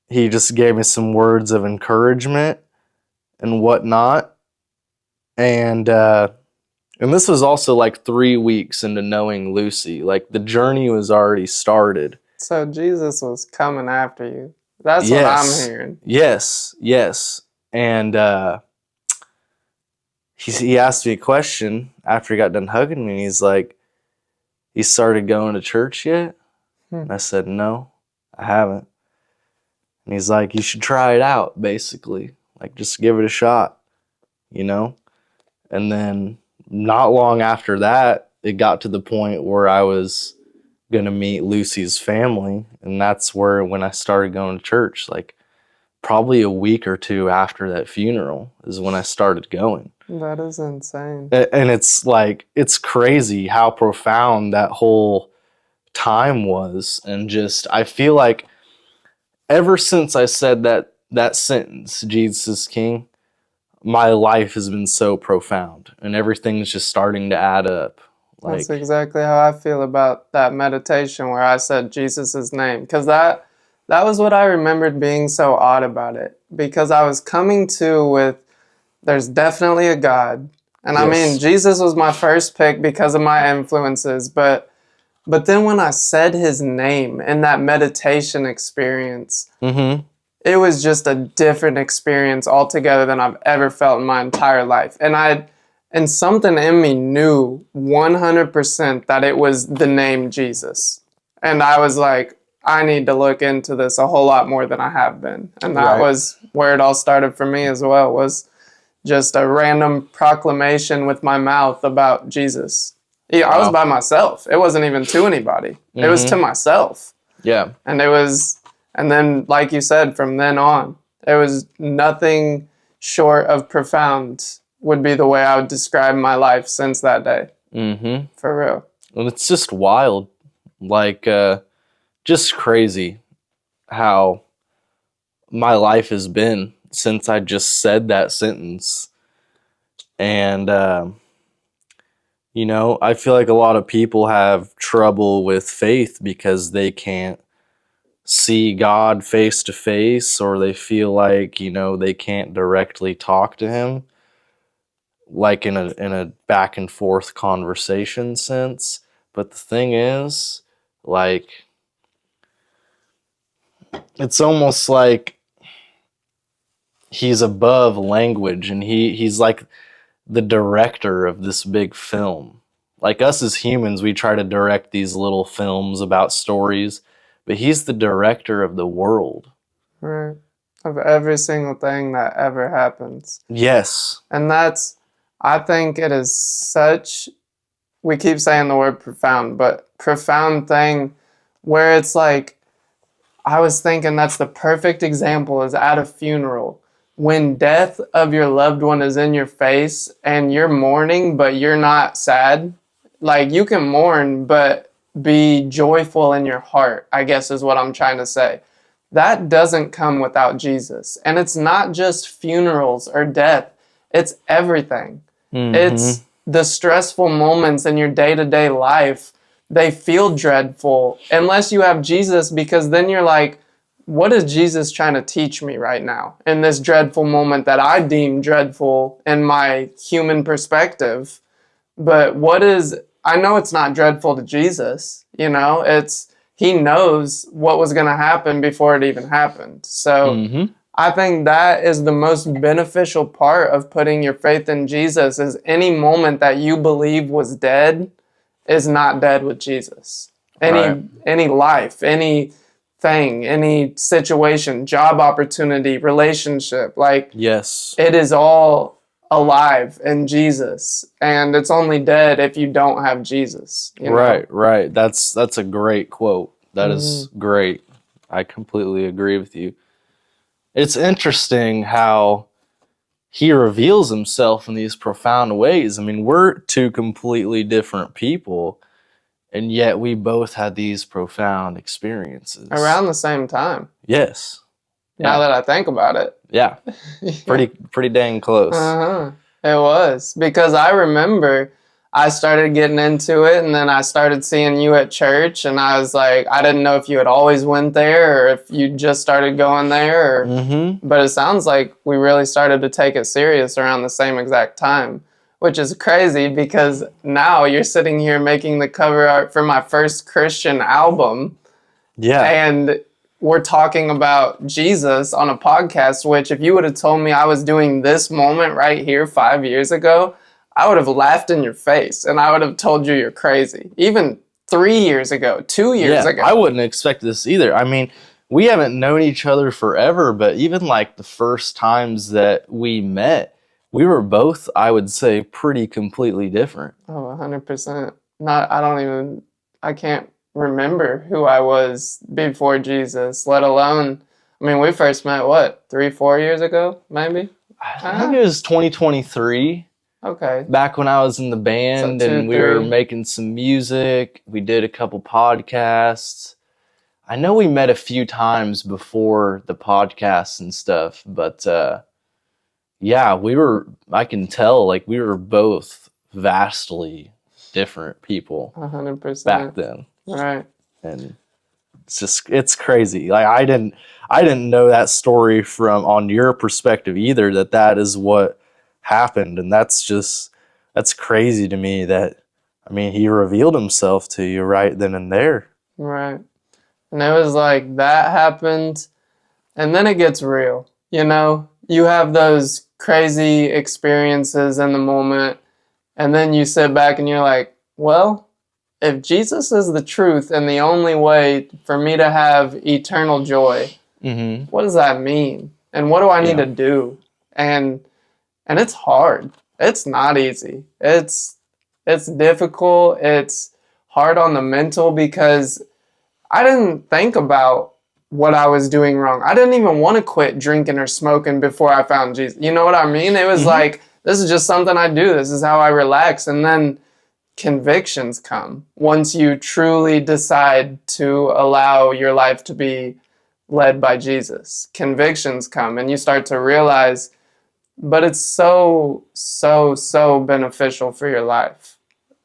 he just gave me some words of encouragement and whatnot. And this was also like 3 weeks into knowing Lucy. Like, the journey was already started. So Jesus was coming after you. That's what I'm hearing. Yes. And he asked me a question after he got done hugging me. He's like, "You started going to church yet?" And I said, "No, I haven't." And he's like, "You should try it out, basically. Like, just give it a shot, you know?" And then not long after that, it got to the point where I was going to meet Lucy's family. And that's when I started going to church. Like, probably a week or two after that funeral is when I started going. That is insane. And it's like, it's crazy how profound that whole time was. And just, I feel like ever since I said that sentence, Jesus is King, my life has been so profound and everything's just starting to add up. Like, That's exactly how I feel about that meditation where I said Jesus' name. Because that was what I remembered being so odd about it. Because I was coming to with, there's definitely a God. And I mean, yes. Jesus was my first pick because of my influences. But then when I said his name in that meditation experience, Mm-hmm. it was just a different experience altogether than I've ever felt in my entire life. And something in me knew 100% that it was the name Jesus. And I was like, I need to look into this a whole lot more than I have been. And that Right. was where it all started for me as well, was just a random proclamation with my mouth about Jesus. Yeah, I was Wow. by myself. It wasn't even to anybody. It was to myself. Yeah. And then, like you said, from then on, it was nothing short of profound would be the way I would describe my life since that day. Mm-hmm. For real. And it's just wild. Like, just crazy how my life has been since I just said that sentence. And, I feel like a lot of people have trouble with faith because they can't see God face to face, or they feel like, they can't directly talk to him, like in a back and forth conversation sense. But the thing is, like, it's almost like he's above language, and he's like the director of this big film. Like us as humans, we try to direct these little films about stories, but he's the director of the world. Right. Of every single thing that ever happens. Yes. And I think it is such, we keep saying the word profound, but profound thing where it's like, I was thinking that's the perfect example is at a funeral. When death of your loved one is in your face and you're mourning, but you're not sad. Like you can mourn, but be joyful in your heart, I guess is what I'm trying to say. That doesn't come without Jesus. And it's not just funerals or death. It's everything. Mm-hmm. It's the stressful moments in your day-to-day life. They feel dreadful unless you have Jesus, because then you're like, what is Jesus trying to teach me right now in this dreadful moment that I deem dreadful in my human perspective? But I know it's not dreadful to Jesus, he knows what was going to happen before it even happened. So Mm-hmm. I think that is the most beneficial part of putting your faith in Jesus, is any moment that you believe was dead is not dead with Jesus. Any life, anything, any situation, job opportunity, relationship, like Yes. it is all alive in Jesus, and it's only dead if you don't have Jesus. Right. That's a great quote. That is great. I completely agree with you. It's interesting how he reveals himself in these profound ways. I mean, we're two completely different people, and yet we both had these profound experiences Around the same time. Yes. Now that I think about it. Yeah. Pretty dang close. It was, because I remember I started getting into it, and then I started seeing you at church, and I was like, I didn't know if you had always went there or if you just started going there. But it sounds like we really started to take it serious around the same exact time, which is crazy because now you're sitting here making the cover art for my first Christian album. Yeah. And we're talking about Jesus on a podcast, which if you would have told me I was doing this moment right here 5 years ago, I would have laughed in your face and I would have told you you're crazy. Even 3 years ago, 2 years ago. I wouldn't expect this either. I mean, we haven't known each other forever, but even like the first times that we met, we were both, I would say, pretty completely different. Oh, 100%. I can't remember who I was before Jesus, let alone I mean, we first met, what, 3-4 years ago, maybe? I think it was 2023. Okay. Back when I was in the band, So and we were making some music. We did a couple podcasts. I know we met a few times before the podcasts and stuff, but yeah, I can tell, like, we were both vastly different people 100%. back then. Right. And it's crazy. Like, I didn't know that story from on your perspective either, that is what happened. And that's crazy to me that, I mean, he revealed himself to you right then and there. Right. And it was like that happened, and then it gets real. You know, you have those crazy experiences in the moment, and then you sit back and you're like, well, if Jesus is the truth and the only way for me to have eternal joy, what does that mean? And what do I need to do? And it's hard. It's not easy. It's difficult. It's hard on the mental because I didn't think about what I was doing wrong. I didn't even want to quit drinking or smoking before I found Jesus. You know what I mean? It was like, this is just something I do. This is how I relax. And then convictions come once you truly decide to allow your life to be led by Jesus. Convictions come and you start to realize, but it's so beneficial for your life.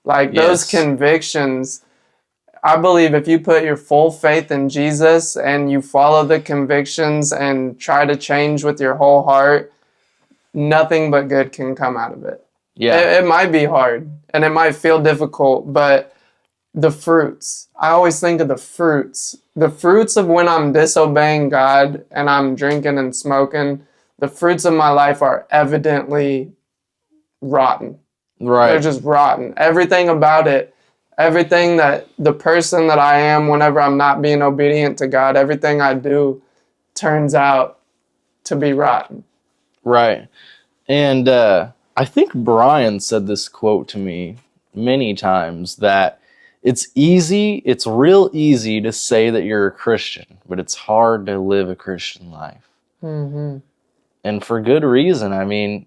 Like those convictions, I believe if you put your full faith in Jesus and you follow the convictions and try to change with your whole heart, nothing but good can come out of it. Yeah. It might be hard and it might feel difficult, but the fruits, I always think of the fruits of when I'm disobeying God and I'm drinking and smoking, the fruits of my life are evidently rotten. Right. They're just rotten. Everything about it, everything that the person that I am whenever I'm not being obedient to God, everything I do turns out to be rotten. Right. And I think Brian said this quote to me many times, that it's real easy to say that you're a Christian, but it's hard to live a Christian life. And for good reason. I mean,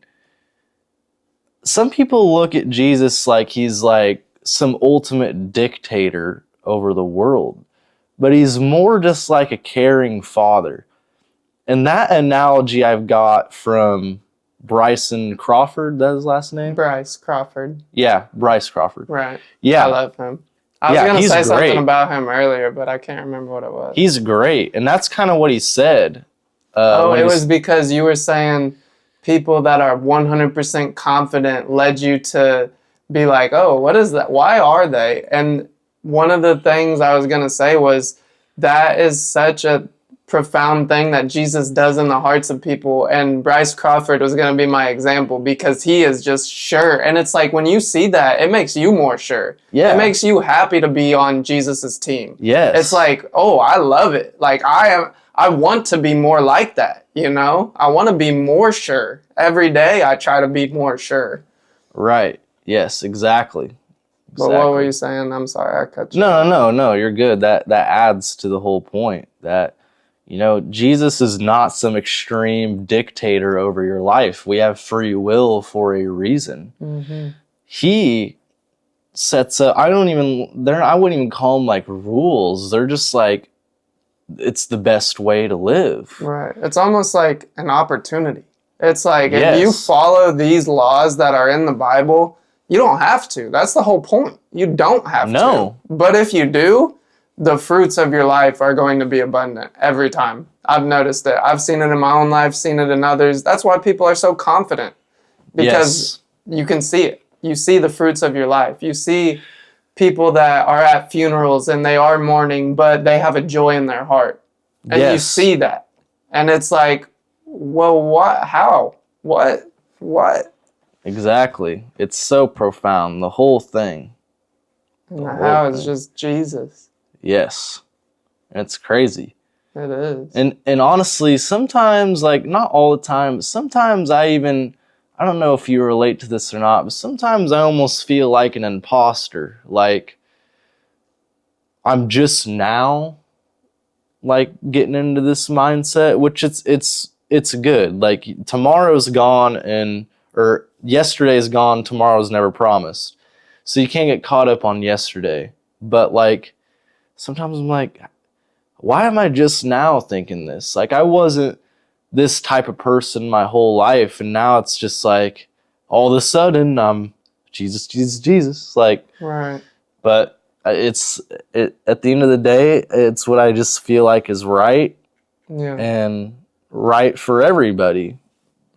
some people look at Jesus like he's like some ultimate dictator over the world, but he's more just like a caring father. And that analogy I've got from Bryson Crawford, that's his last name? Bryce Crawford. Yeah, Bryce Crawford. Right. Yeah. I love him. I was going to say something about him earlier, but I can't remember what it was. He's great. And that's kind of what he said. It was because you were saying people that are 100% confident led you to be like, oh, what is that? Why are they? And one of the things I was going to say was that is such a profound thing that Jesus does in the hearts of people. And Bryce Crawford was going to be my example because he is just sure. And it's like when you see that, it makes you more sure. Yeah. It makes you happy to be on Jesus's team. Yes. It's like, oh, I love it. Like I want to be more like that, you know? I want to be more sure. Every day I try to be more sure. Right. Yes, exactly. But what were you saying? I'm sorry, I cut you. No, you're good. That adds to the whole point that, you know, Jesus is not some extreme dictator over your life. We have free will for a reason. He sets up, I wouldn't even call them like rules. They're just like, it's the best way to live. Right. It's almost like an opportunity. It's like if you follow these laws that are in the Bible, you don't have to. That's the whole point. You don't have to. But if you do, the fruits of your life are going to be abundant every time. I've noticed it. I've seen it in my own life, seen it in others. That's why people are so confident. Because you can see it. You see the fruits of your life. You see people that are at funerals and they are mourning, but they have a joy in their heart. And you see that. And it's like, well, what? How? What? Exactly. It's so profound, the whole thing. And the how is just Jesus. Yes. It's crazy. It is. And honestly, sometimes, like, not all the time, but sometimes I don't know if you relate to this or not, but sometimes I almost feel like an imposter. Like, I'm just now like getting into this mindset, which it's good. Like tomorrow's gone or yesterday's gone, tomorrow's never promised. So you can't get caught up on yesterday. But like sometimes I'm like, why am I just now thinking this? Like I wasn't this type of person my whole life, and now it's just like all of a sudden I'm Jesus, Jesus, Jesus. Like, Right. but at the end of the day, it's what I just feel like is right Yeah. and right for everybody.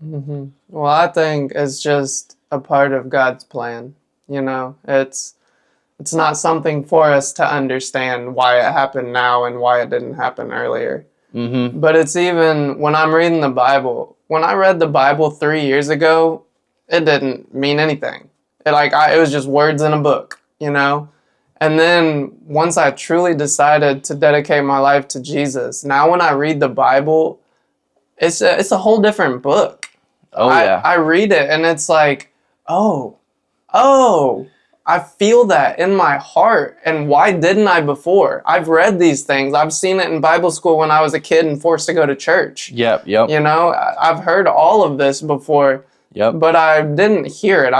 Well, I think it's just a part of God's plan. It's not something for us to understand why it happened now and why it didn't happen earlier. But it's even when I'm reading the Bible. When I read the Bible 3 years ago, it didn't mean anything. It was just words in a book, And then once I truly decided to dedicate my life to Jesus, now when I read the Bible, it's a whole different book. I read it and it's like, oh, I feel that in my heart. And why didn't I before? I've read these things. I've seen it in Bible school when I was a kid and forced to go to church. Yep. I've heard all of this before. Yep. But I didn't hear it.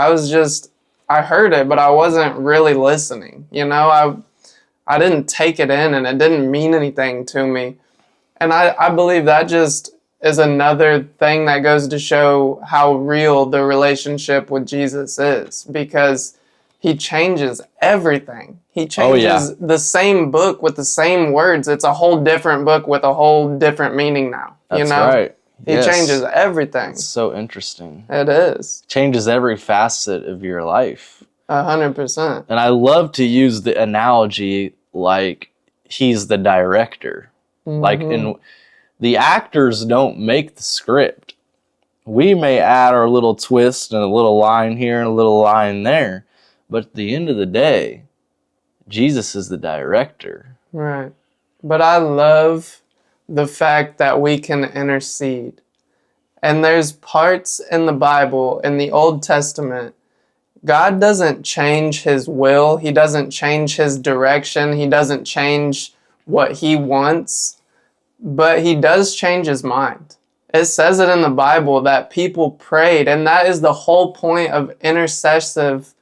I heard it, but I wasn't really listening. I didn't take it in and it didn't mean anything to me. And I believe that just is another thing that goes to show how real the relationship with Jesus is, because he changes everything. He changes the same book with the same words. It's a whole different book with a whole different meaning now. That's right. He changes everything. It's so interesting. It is. Changes every facet of your life. 100%. And I love to use the analogy like he's the director. Like the actors don't make the script. We may add our little twist and a little line here and a little line there. But at the end of the day, Jesus is the director. Right. But I love the fact that we can intercede. And there's parts in the Bible, in the Old Testament, God doesn't change his will. He doesn't change his direction. He doesn't change what he wants. But he does change his mind. It says it in the Bible that people prayed, and that is the whole point of intercessive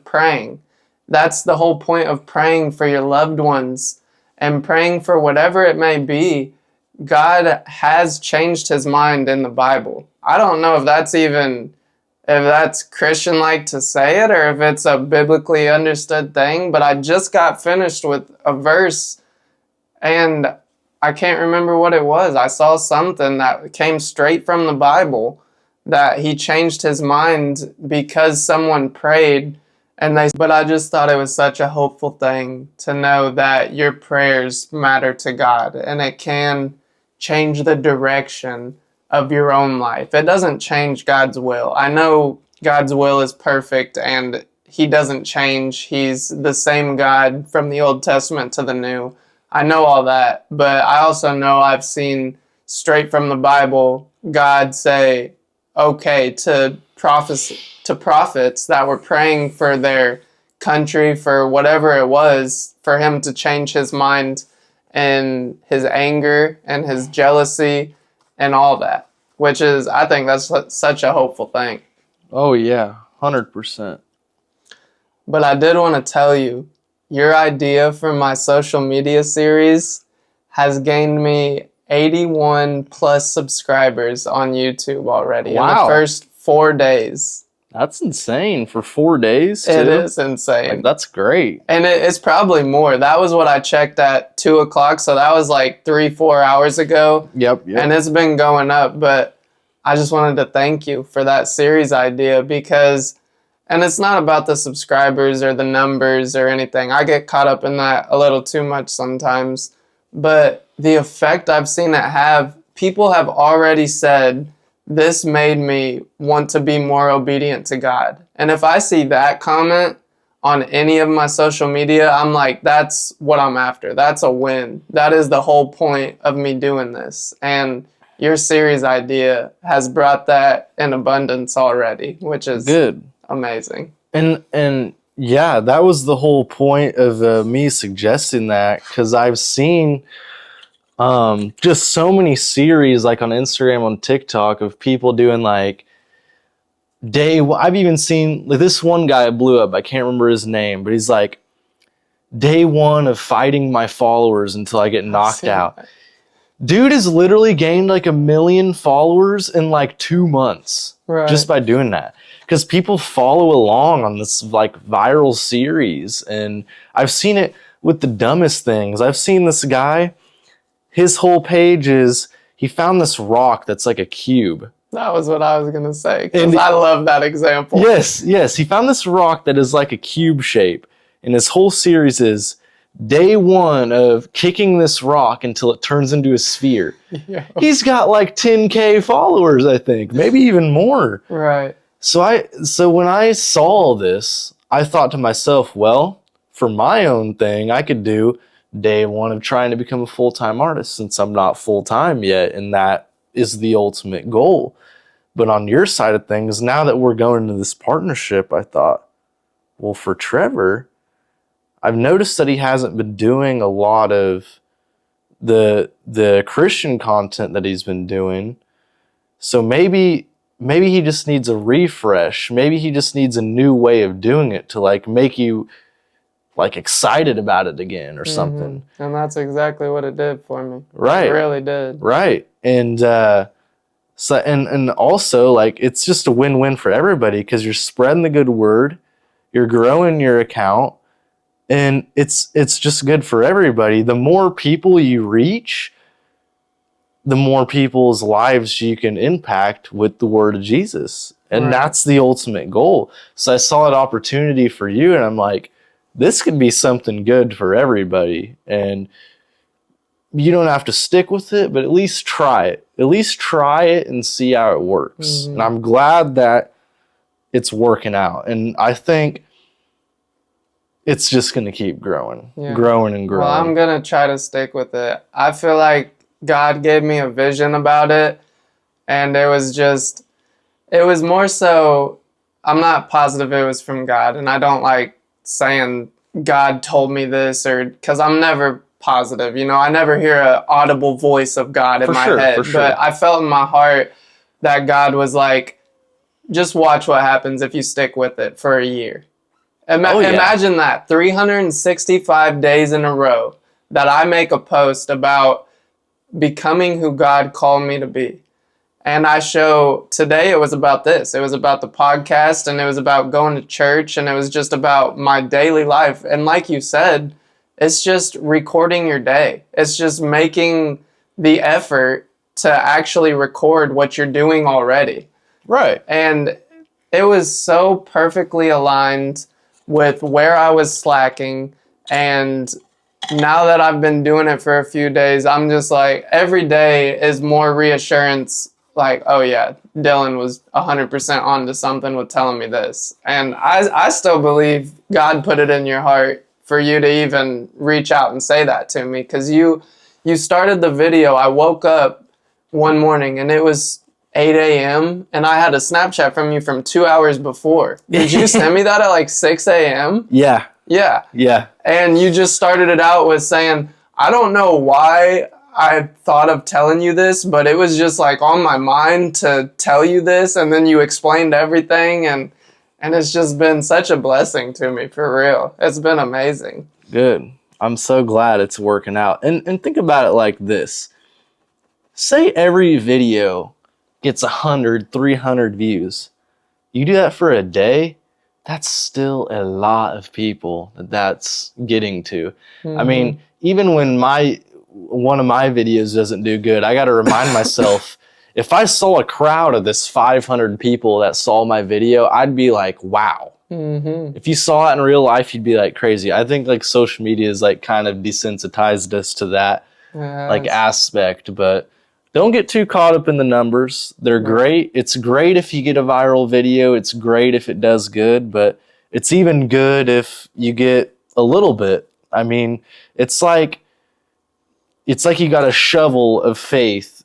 praying. That's the whole point of praying for your loved ones and praying for whatever it may be. God has changed his mind in the Bible. I don't know if that's Christian-like to say it or if it's a biblically understood thing, but I just got finished with a verse and I can't remember what it was. I saw something that came straight from the Bible that he changed his mind because someone prayed, but I just thought it was such a hopeful thing to know that your prayers matter to God and it can change the direction of your own life. It doesn't change God's will. I know God's will is perfect and he doesn't change. He's the same God from the Old Testament to the New. I know all that, but I also know I've seen straight from the Bible God say, okay, to prophets that were praying for their country, for whatever it was, for him to change his mind and his anger and his jealousy and all that, which is, I think that's such a hopeful thing. Oh yeah, 100%. But I did want to tell you, your idea for my social media series has gained me 81 plus subscribers on YouTube already in the first 4 days. That's insane for 4 days, too. It is insane. Like, that's great. And it's probably more. That was what I checked at 2 o'clock, so that was like 3-4 hours ago. Yep. And it's been going up, but I just wanted to thank you for that series idea because, and it's not about the subscribers or the numbers or anything. I get caught up in that a little too much sometimes, but the effect I've seen it have, people have already said, this made me want to be more obedient to God. And if I see that comment on any of my social media, I'm like, that's what I'm after. That's a win. That is the whole point of me doing this. And your series idea has brought that in abundance already, which is good, amazing. And yeah, that was the whole point of me suggesting that, because I've seen Just so many series like on Instagram, on TikTok of people doing like I've even seen like this one guy blew up. I can't remember his name, but he's like day one of fighting my followers until I get knocked out. That. Dude has literally gained like 1 million followers in like 2 months just by doing that. Because people follow along on this like viral series. And I've seen it with the dumbest things. I've seen this guy, his whole page is he found this rock that's like a cube. That was what I was going to say, because I love that example. Yes. He found this rock that is like a cube shape. And his whole series is day one of kicking this rock until it turns into a sphere. Yeah. He's got like 10K followers, I think, maybe even more. Right. So when I saw this, I thought to myself, well, for my own thing, I could do day one of trying to become a full-time artist since I'm not full-time yet, and that is the ultimate goal. But on your side of things, now that we're going into this partnership, I thought, well, for Trevor, I've noticed that he hasn't been doing a lot of the Christian content that he's been doing. So maybe he just needs a refresh. Maybe he just needs a new way of doing it to like make you like excited about it again or something. And that's exactly what it did for me. Right. It really did. Right. And so and also like it's just a win-win for everybody because you're spreading the good word, you're growing your account, and it's just good for everybody. The more people you reach, the more people's lives you can impact with the word of Jesus. And that's the ultimate goal. So I saw an opportunity for you and I'm like, this could be something good for everybody. And you don't have to stick with it, but at least try it. At least try it and see how it works. And I'm glad that it's working out. And I think it's just going to keep growing, growing and growing. Well, I'm going to try to stick with it. I feel like God gave me a vision about it, and it was more so, I'm not positive it was from God, and I don't like saying God told me this, or because I'm never positive, I never hear an audible voice of God in my head, but I felt in my heart that God was like, just watch what happens if you stick with it for a year. Imagine that, 365 days in a row that I make a post about becoming who God called me to be. And I show, today it was about this. It was about the podcast, and it was about going to church, and it was just about my daily life. And like you said, it's just recording your day. It's just making the effort to actually record what you're doing already. Right. And it was so perfectly aligned with where I was slacking, and now that I've been doing it for a few days, I'm just like, every day is more reassurance, like, oh yeah, Dylan was 100% onto something with telling me this. And I still believe God put it in your heart for you to even reach out and say that to me, because you started the video. I woke up one morning and it was 8 a.m. and I had a Snapchat from you from 2 hours before. Did you send me that at like 6 a.m.? Yeah. And you just started it out with saying, I don't know why I thought of telling you this, but it was just like on my mind to tell you this. And then you explained everything, and it's just been such a blessing to me, for real. It's been amazing. Good. I'm so glad it's working out. And think about it like this. Say every video gets 100, 300 views. You do that for a day, that's still a lot of people that's getting to. I mean, even when one of my videos doesn't do good, I got to remind myself, if I saw a crowd of this 500 people that saw my video, I'd be like, wow. If you saw it in real life, you'd be like crazy. I think like social media is like kind of desensitized us to that like aspect, but don't get too caught up in the numbers. They're great. It's great if you get a viral video. It's great if it does good, but it's even good if you get a little bit. I mean, it's like you got a shovel of faith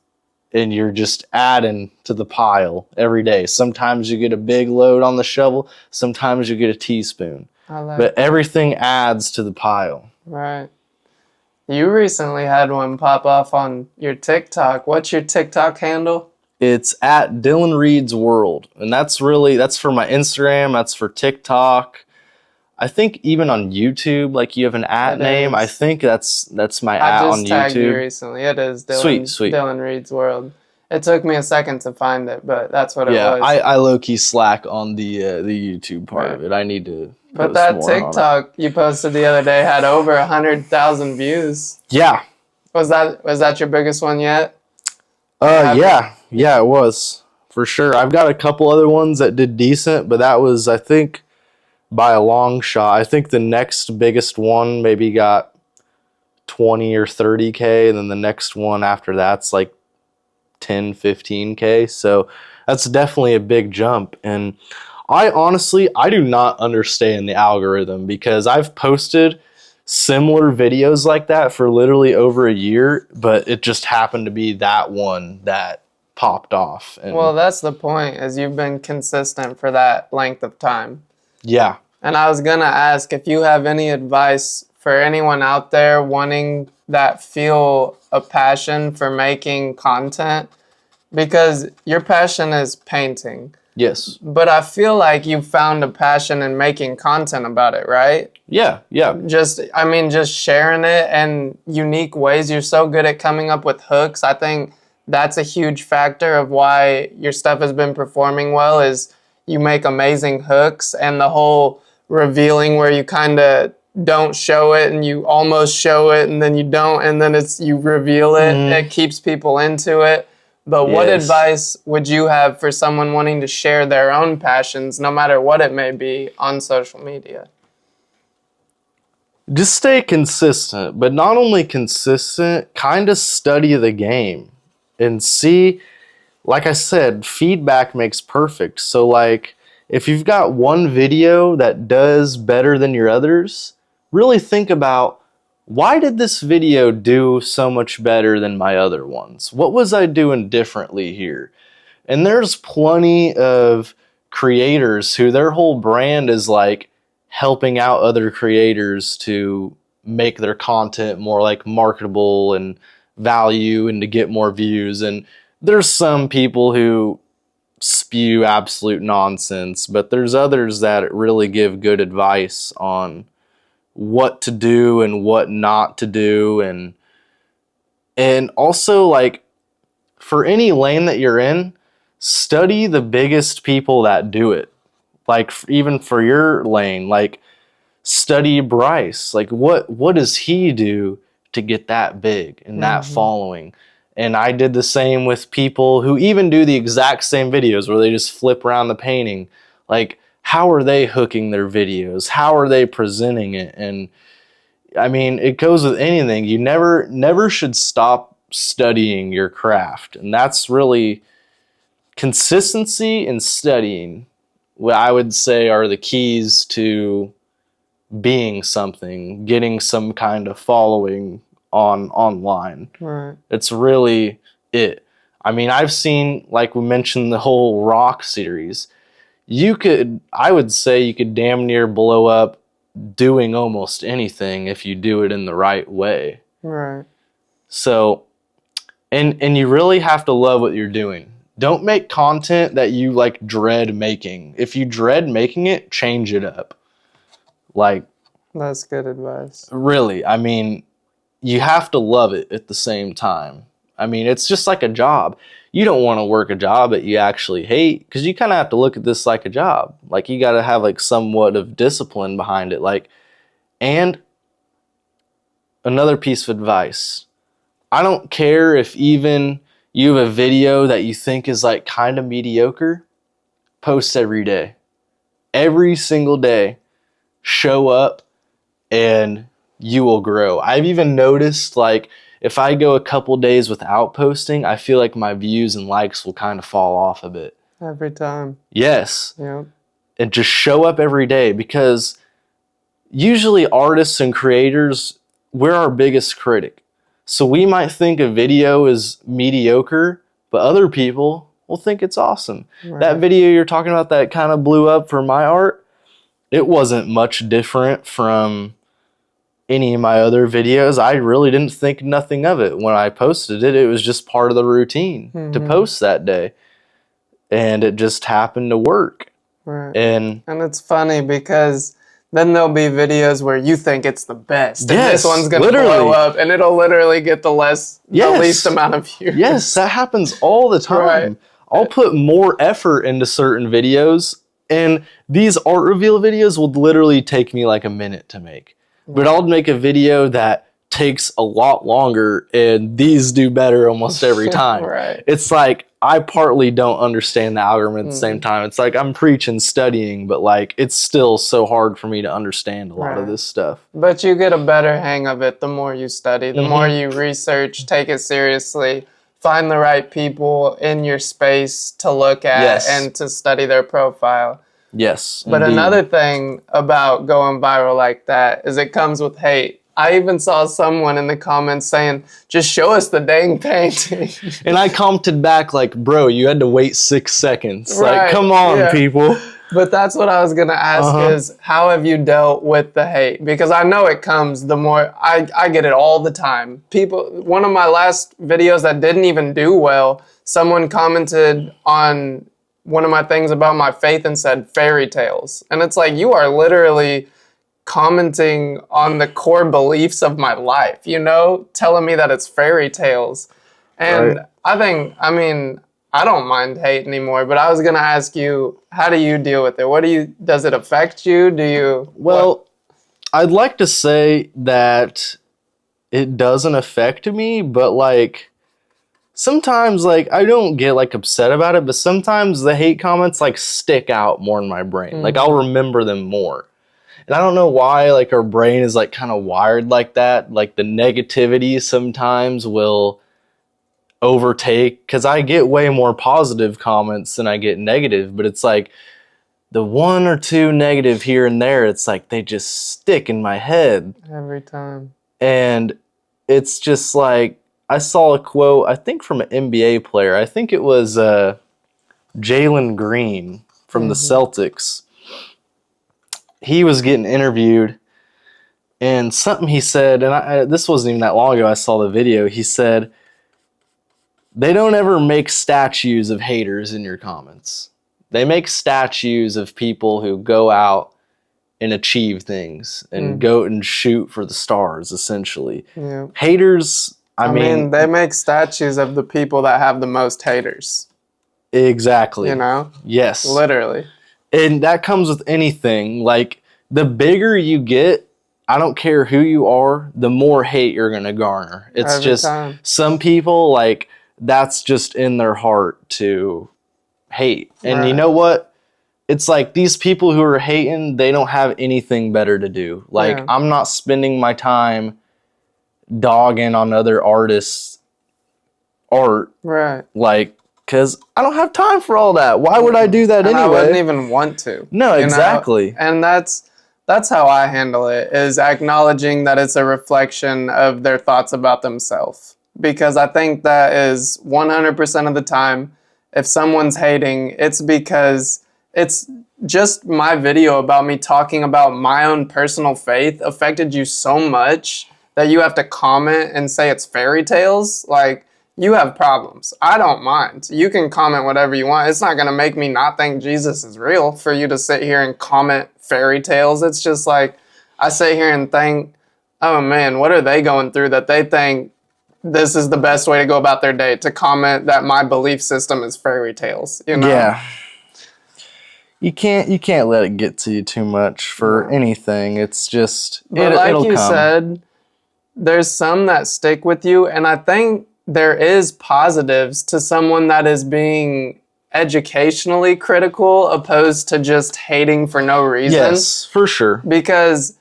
and you're just adding to the pile every day. Sometimes you get a big load on the shovel. Sometimes you get a teaspoon. But everything adds to the pile. Right. You recently had one pop off on your TikTok. What's your TikTok handle? It's at Dylan Reed's World, and that's for my Instagram. That's for TikTok. I think even on YouTube, like you have an at name. I think that's my at on just tagged you YouTube. recently. It is Sweet. Dylan Reed's World. It took me a second to find it, but that's what it was. I low key slack on the YouTube part of it. I need to. But that TikTok you posted the other day had over 100,000 views. Yeah. Was that your biggest one yet? Yeah, it was for sure. I've got a couple other ones that did decent, but that was, I think, by a long shot. I think the next biggest one maybe got 20 or 30K, and then the next one after that's like 10, 15K. So that's definitely a big jump. And I do not understand the algorithm, because I've posted similar videos like that for literally over a year, but it just happened to be that one that popped off. And well, that's the point, is you've been consistent for that length of time. Yeah. And I was gonna ask if you have any advice for anyone out there that feel a passion for making content, because your passion is painting. Yes. But I feel like you found a passion in making content about it, right? Yeah. Just sharing it in unique ways. You're so good at coming up with hooks. I think that's a huge factor of why your stuff has been performing well, is you make amazing hooks, and the whole revealing where you kind of don't show it and you almost show it and then you don't, and then you reveal it. It keeps people into it. But what advice would you have for someone wanting to share their own passions, no matter what it may be, on social media? Just stay consistent, but not only consistent, kind of study the game and see, like I said, feedback makes perfect. So like, if you've got one video that does better than your others, really think about, why did this video do so much better than my other ones? What was I doing differently here? And there's plenty of creators who their whole brand is like helping out other creators to make their content more like marketable and value and to get more views. And there's some people who spew absolute nonsense, but there's others that really give good advice on what to do and what not to do. And also, like, for any lane that you're in, study the biggest people that do it. Like, even for your lane, like, study Bryce. Like, what does he do to get that big and that following? And I did the same with people who even do the exact same videos where they just flip around the painting. Like, how are they hooking their videos? How are they presenting it? And I mean, it goes with anything. You never should stop studying your craft. And that's really consistency and studying, what I would say are the keys to being something, getting some kind of following online. Right. It's really it. I mean, I've seen, like we mentioned, the whole rock series. I would say you could damn near blow up doing almost anything if you do it in the right way. Right. So, and you really have to love what you're doing. Don't make content that you like dread making. If you dread making it, change it up. Like, that's good advice. Really, I mean, you have to love it at the same time. I mean, it's just like a job. You don't want to work a job that you actually hate, because you kind of have to look at this like a job. Like, you got to have like somewhat of discipline behind it. Like, and another piece of advice, I don't care if even you have a video that you think is like kind of mediocre, post every day. Every single day, show up and you will grow. I've even noticed, like, if I go a couple days without posting, I feel like my views and likes will kind of fall off a bit. Every time. Yes. Yep. And just show up every day, because usually artists and creators, we're our biggest critic. So we might think a video is mediocre, but other people will think it's awesome. Right. That video you're talking about that kind of blew up for my art, it wasn't much different from any of my other videos, I really didn't think nothing of it. When I posted it, it was just part of the routine to post that day. And it just happened to work. Right. And it's funny because then there'll be videos where you think it's the best. And yes, this one's going to blow up and it'll literally get the least amount of views. Yes, that happens all the time. Right. I'll put more effort into certain videos, and these art reveal videos will literally take me like a minute to make. But I'll make a video that takes a lot longer, and these do better almost every time. Right. It's like I partly don't understand the algorithm at the same time. It's like I'm preaching studying, but like it's still so hard for me to understand a lot of this stuff. But you get a better hang of it the more you study, the more you research, take it seriously, find the right people in your space to look at and to study their profile. Yes. But indeed. another thing about going viral like that is it comes with hate. I even saw someone in the comments saying, just show us the dang painting. And I commented back like, bro, you had to wait 6 seconds. Right, Like, come on, people. But that's what I was going to ask is, how have you dealt with the hate? Because I know it comes the more, I get it all the time. One of my last videos that didn't even do well, someone commented on one of my things about my faith and said fairy tales. And it's like, you are literally commenting on the core beliefs of my life, telling me that it's fairy tales. And I don't mind hate anymore, but I was going to ask you, how do you deal with it? Does it affect you? Well, I'd like to say that it doesn't affect me, but like sometimes like I don't get like upset about it, but sometimes the hate comments like stick out more in my brain. Like I'll remember them more. And I don't know why, like, our brain is, like, kind of wired like that. Like, the negativity sometimes will overtake. Because I get way more positive comments than I get negative. But it's like, the 1 or 2 negative here and there, it's like, they just stick in my head. Every time. And it's just like, I saw a quote, I think from an NBA player. I think it was Jalen Green from the Celtics. He was getting interviewed, and something he said, and this wasn't even that long ago, I saw the video, he said, they don't ever make statues of haters in your comments. They make statues of people who go out and achieve things, and go and shoot for the stars, essentially. Yeah. Haters, I mean... they make statues of the people that have the most haters. Exactly. Yes. Literally. And that comes with anything. Like, the bigger you get, I don't care who you are, the more hate you're going to garner. It's every just time. Some people, like, that's just in their heart to hate. And you know what? It's like these people who are hating, they don't have anything better to do. Like, I'm not spending my time dogging on other artists' art. Right. Like, because I don't have time for all that. Why would I do that anyway? I wouldn't even want to. No, exactly. And that's how I handle it, is acknowledging that it's a reflection of their thoughts about themselves. Because I think that is 100% of the time, if someone's hating, it's because it's just my video about me talking about my own personal faith affected you so much that you have to comment and say it's fairy tales. Like, you have problems. I don't mind. You can comment whatever you want. It's not going to make me not think Jesus is real for you to sit here and comment fairy tales. It's just like, I sit here and think, oh man, what are they going through that they think this is the best way to go about their day, to comment that my belief system is fairy tales, Yeah. You can't let it get to you too much for anything. It's just, but like you said, there's some that stick with you, and I think there is positives to someone that is being educationally critical opposed to just hating for no reason. Yes, for sure. Because,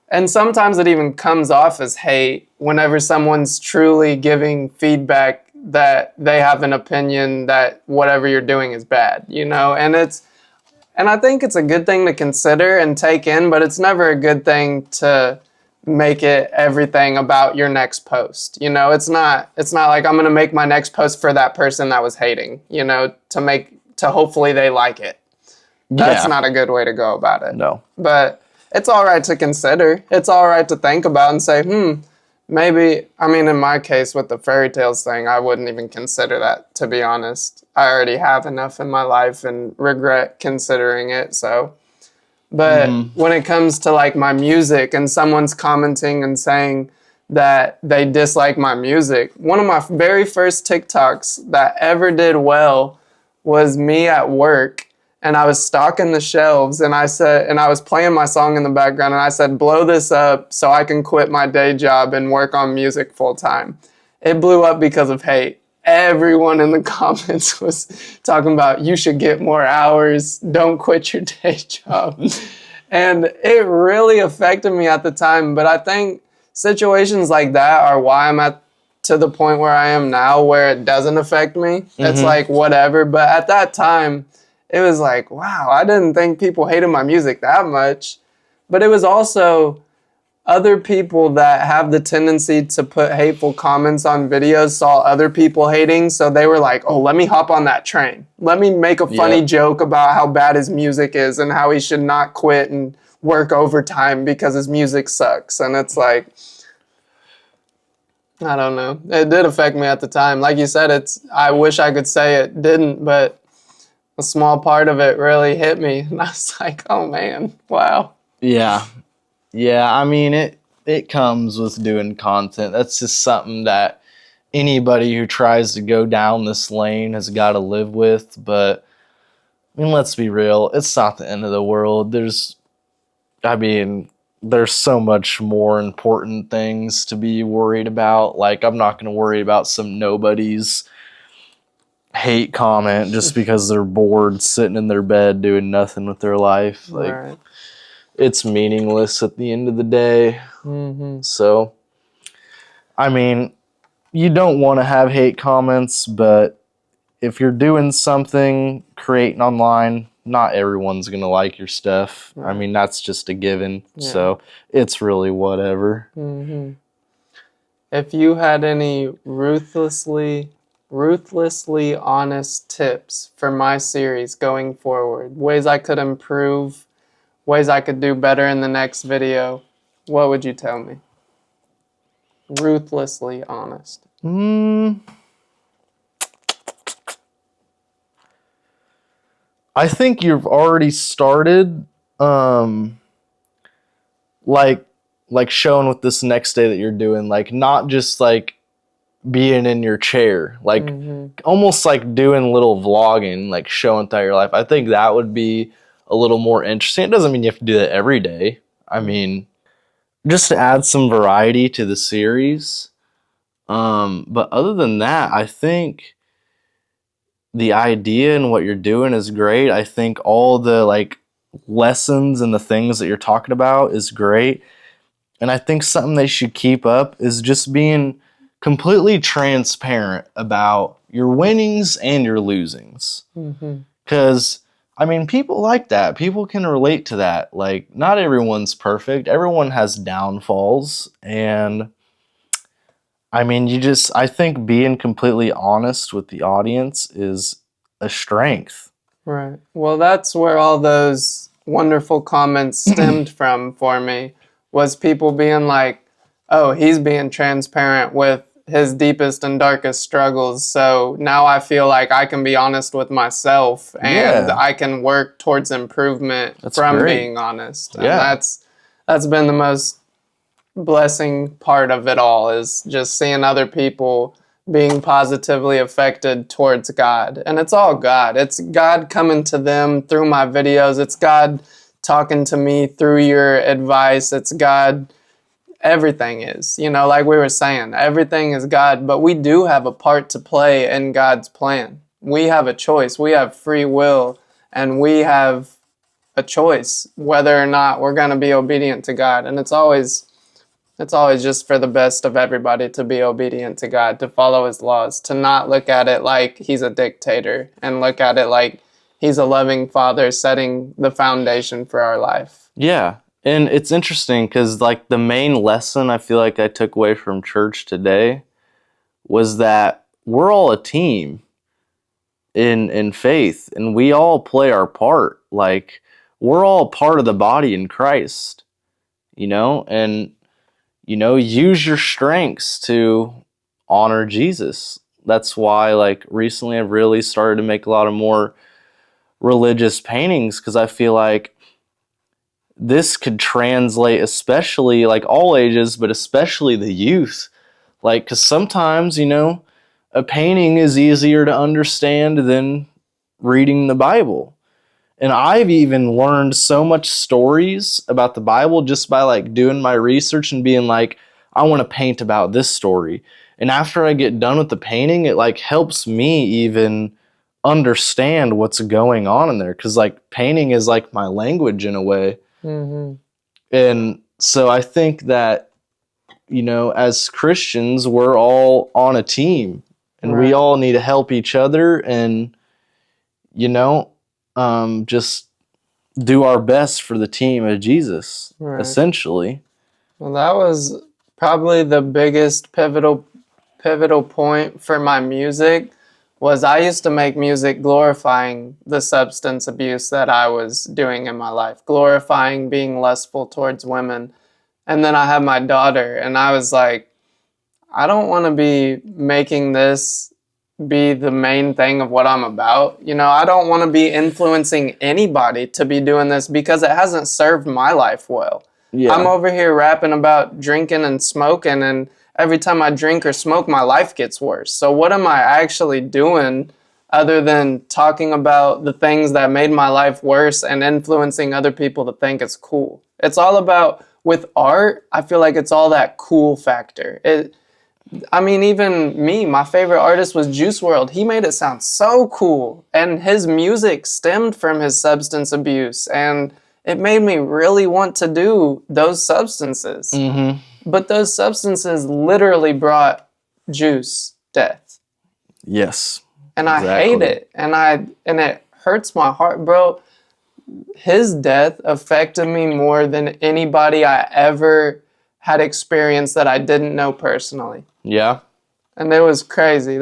and sometimes it even comes off as hate whenever someone's truly giving feedback that they have an opinion that whatever you're doing is bad, and I think it's a good thing to consider and take in, but it's never a good thing to make it everything about your next post. It's not like I'm going to make my next post for that person that was hating, to hopefully they like it. That's not a good way to go about it. No. But it's all right to consider. It's all right to think about and say, maybe, I mean, in my case with the fairy tales thing, I wouldn't even consider that, to be honest. I already have enough in my life and regret considering it, so. But when it comes to like my music and someone's commenting and saying that they dislike my music, one of my very first TikToks that ever did well was me at work, and I was stocking the shelves, and I was playing my song in the background, and I said, blow this up so I can quit my day job and work on music full time. It blew up because of hate. Everyone in the comments was talking about, you should get more hours, don't quit your day job. And it really affected me at the time, but I think situations like that are why I'm at to the point where I am now, where it doesn't affect me. It's like whatever, but at that time it was like, wow, I didn't think people hated my music that much. But it was also other people that have the tendency to put hateful comments on videos saw other people hating, so they were like, oh, let me hop on that train. Let me make a funny joke about how bad his music is and how he should not quit and work overtime because his music sucks. And it's like, I don't know. It did affect me at the time. Like you said, I wish I could say it didn't, but a small part of it really hit me. And I was like, oh man, wow. Yeah. Yeah, I mean, it comes with doing content. That's just something that anybody who tries to go down this lane has got to live with. But, I mean, let's be real. It's not the end of the world. There's so much more important things to be worried about. Like, I'm not going to worry about some nobody's hate comment just because they're bored sitting in their bed doing nothing with their life. Like, Right. It's meaningless at the end of the day. So, I mean, you don't want to have hate comments, but if you're doing something, creating online, not everyone's going to like your stuff. Right. I mean, that's just a given. Yeah. So, it's really whatever. If you had any ruthlessly honest tips for my series going forward, ways I could improve, ways I could do better in the next video, what would you tell me? Ruthlessly honest. I think you've already started, like showing with this next day that you're doing, like not just like being in your chair, like almost like doing little vlogging, like showing throughout your life. I think that would be a little more interesting. It doesn't mean you have to do that every day. I mean, just to add some variety to the series. But other than that, I think the idea and what you're doing is great. I think all the like lessons and the things that you're talking about is great. And I think something they should keep up is just being completely transparent about your winnings and your losings. Because I mean, people like that. People can relate to that. Like, not everyone's perfect. Everyone has downfalls. And, I mean, I think being completely honest with the audience is a strength. Right. Well, that's where all those wonderful comments stemmed from for me, was people being like, oh, he's being transparent with his deepest and darkest struggles, so now I feel like I can be honest with myself and I can work towards improvement from being honest. And that's been the most blessing part of it all, is just seeing other people being positively affected towards God. And it's all God. It's God coming to them through my videos. It's God talking to me through your advice. It's God. Everything is, like we were saying, everything is God, but we do have a part to play in God's plan. We have a choice. We have free will, and we have a choice whether or not we're going to be obedient to God. And it's always just for the best of everybody to be obedient to God, to follow his laws, to not look at it like he's a dictator and look at it like he's a loving father setting the foundation for our life. Yeah. And it's interesting because, like, the main lesson I feel like I took away from church today was that we're all a team in faith, and we all play our part. Like, we're all part of the body in Christ, and, use your strengths to honor Jesus. That's why, like, recently I've really started to make a lot of more religious paintings, because I feel like this could translate, especially like all ages, but especially the youth. Like, because sometimes, a painting is easier to understand than reading the Bible. And I've even learned so much stories about the Bible just by like doing my research and being like, I want to paint about this story. And after I get done with the painting, it like helps me even understand what's going on in there. Cause like painting is like my language in a way. Mm-hmm. And so I think that, as Christians, we're all on a team and we all need to help each other and, just do our best for the team of Jesus, essentially. Well, that was probably the biggest pivotal point for my music. Was I used to make music glorifying the substance abuse that I was doing in my life, glorifying being lustful towards women. And then I had my daughter, and I was like, I don't want to be making this be the main thing of what I'm about. I don't want to be influencing anybody to be doing this because it hasn't served my life well. Yeah. I'm over here rapping about drinking and smoking, and every time I drink or smoke, my life gets worse. So what am I actually doing other than talking about the things that made my life worse and influencing other people to think it's cool? It's all about, with art, I feel like it's all that cool factor. Even me, my favorite artist was Juice WRLD. He made it sound so cool, and his music stemmed from his substance abuse, and it made me really want to do those substances. Mm-hmm. But those substances literally brought Juice death. Yes. And exactly. I hate it. And it hurts my heart, bro. His death affected me more than anybody I ever had experienced that I didn't know personally. Yeah. And it was crazy.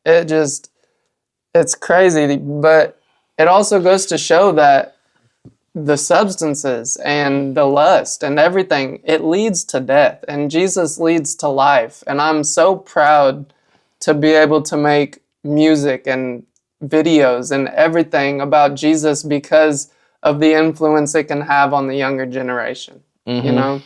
It's crazy, but it also goes to show that the substances and the lust and everything, it leads to death, and Jesus leads to life. And I'm so proud to be able to make music and videos and everything about Jesus because of the influence it can have on the younger generation, mm-hmm.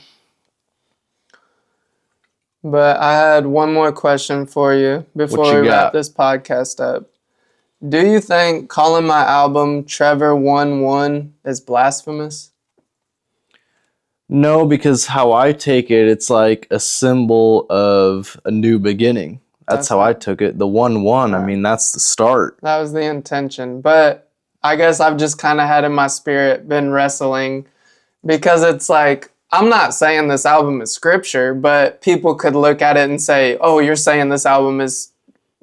But I had one more question for you before we wrap this podcast up. Do you think calling my album Trevor 1-1 is blasphemous? No, because how I take it, it's like a symbol of a new beginning. That's how I took it. The 1-1, right. That's the start. That was the intention. But I guess I've just kind of had in my spirit been wrestling, because it's like, I'm not saying this album is scripture, but people could look at it and say, oh, you're saying this album is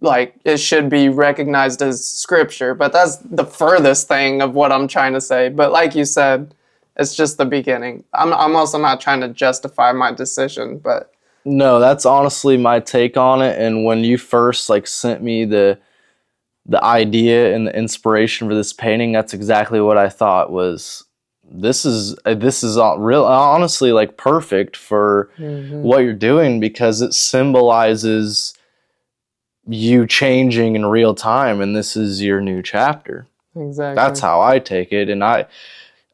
like, it should be recognized as scripture. But that's the furthest thing of what I'm trying to say. But like you said, it's just the beginning. I'm also not trying to justify my decision, but... No, that's honestly my take on it. And when you first sent me the idea and the inspiration for this painting, that's exactly what I thought was... This is real, honestly, perfect for mm-hmm. what you're doing, because it symbolizes you changing in real time, and this is your new chapter. Exactly. That's how I take it. And I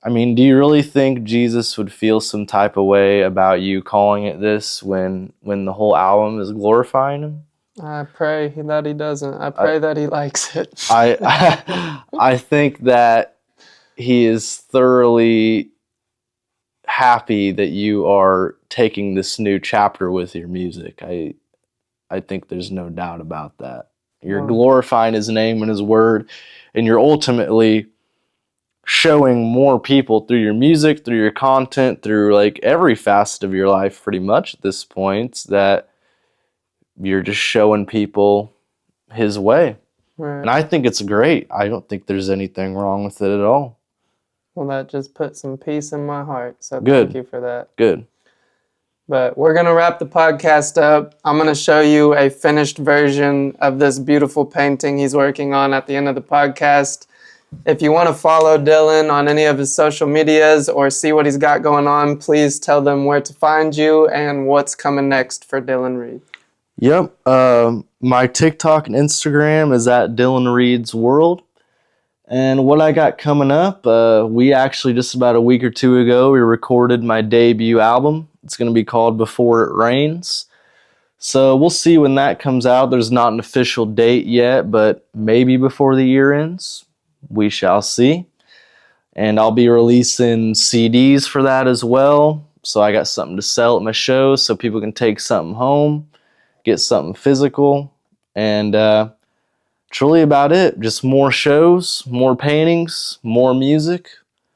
mean, do you really think Jesus would feel some type of way about you calling it this when the whole album is glorifying him? I pray that he doesn't. I pray that he likes it. I think that he is thoroughly happy that you are taking this new chapter with your music. I think there's no doubt about that. You're glorifying his name and his word, and you're ultimately showing more people through your music, through your content, through every facet of your life pretty much at this point, that you're just showing people his way. Right. And I think it's great. I don't think there's anything wrong with it at all. Well, that just put some peace in my heart, so Good. Thank you for that. Good. But we're going to wrap the podcast up. I'm going to show you a finished version of this beautiful painting he's working on at the end of the podcast. If you want to follow Dylan on any of his social medias or see what he's got going on, please tell them where to find you and what's coming next for Dylan Reed. Yep. My TikTok and Instagram is at Dylan Reed's World. And what I got coming up, we actually just about a week or two ago, we recorded my debut album. It's going to be called Before It Rains. So we'll see when that comes out. There's not an official date yet, but maybe before the year ends. We shall see. And I'll be releasing CDs for that as well. So I got something to sell at my shows so people can take something home, get something physical. And truly about it. Just more shows, more paintings, more music.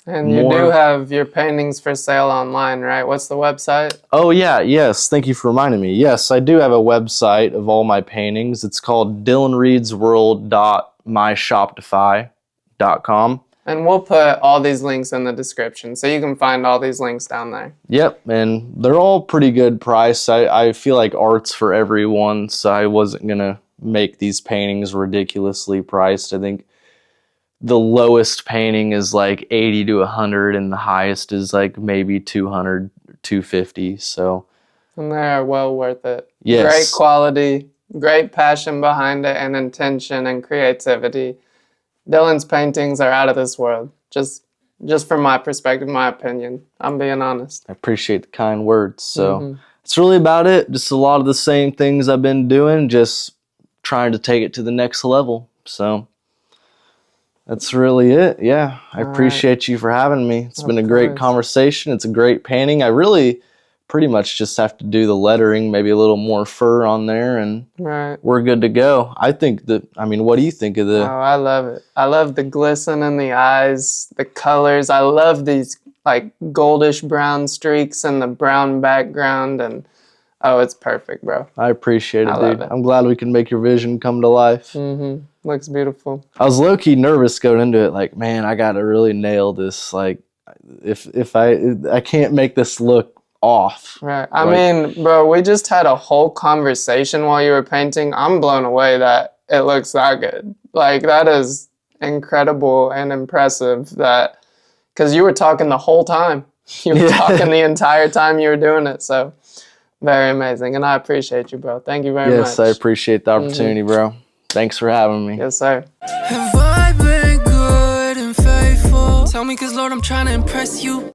And you do have your paintings for sale online, right? What's the website? Oh, yeah, yes. Thank you for reminding me. Yes, I do have a website of all my paintings. It's called dylanreedsworld.myshopify.com. And we'll put all these links in the description, so you can find all these links down there. Yep, and they're all pretty good price. I feel like art's for everyone, so I wasn't going to make these paintings ridiculously priced. I think the lowest painting is like 80 to 100 and the highest is like maybe 200, 250. So, and they're well worth it. Yes. Great quality, great passion behind it, and intention and creativity. Dylan's paintings are out of this world. Just from my perspective, my opinion. I'm being honest. I appreciate the kind words. So It's really about it. Just a lot of the same things I've been doing, just trying to take it to the next level. So that's really it. Yeah, I appreciate you for having me. It's been a great conversation. It's a great painting. I really pretty much just have to do the lettering, maybe a little more fur on there, and we're good to go. I think what do you think of the... Oh, I love it. I love the glisten in the eyes, the colors. I love these like goldish brown streaks and the brown background, and oh, it's perfect, bro. I appreciate it, dude. I'm glad we can make your vision come to life. Looks beautiful. I was low-key nervous going into it, like, man, I got to really nail this. Like, if I can't make this look off. Right. I mean, bro, we just had a whole conversation while you were painting. I'm blown away that it looks that good. Like, that is incredible and impressive that, because you were talking the whole time. You were talking the entire time you were doing it. So, very amazing. And I appreciate you, bro. Thank you very much. Yes, I appreciate the opportunity, bro. Thanks for having me. Yes, sir. Have I been good and faithful? Tell me, 'cause Lord, I'm trying to impress you.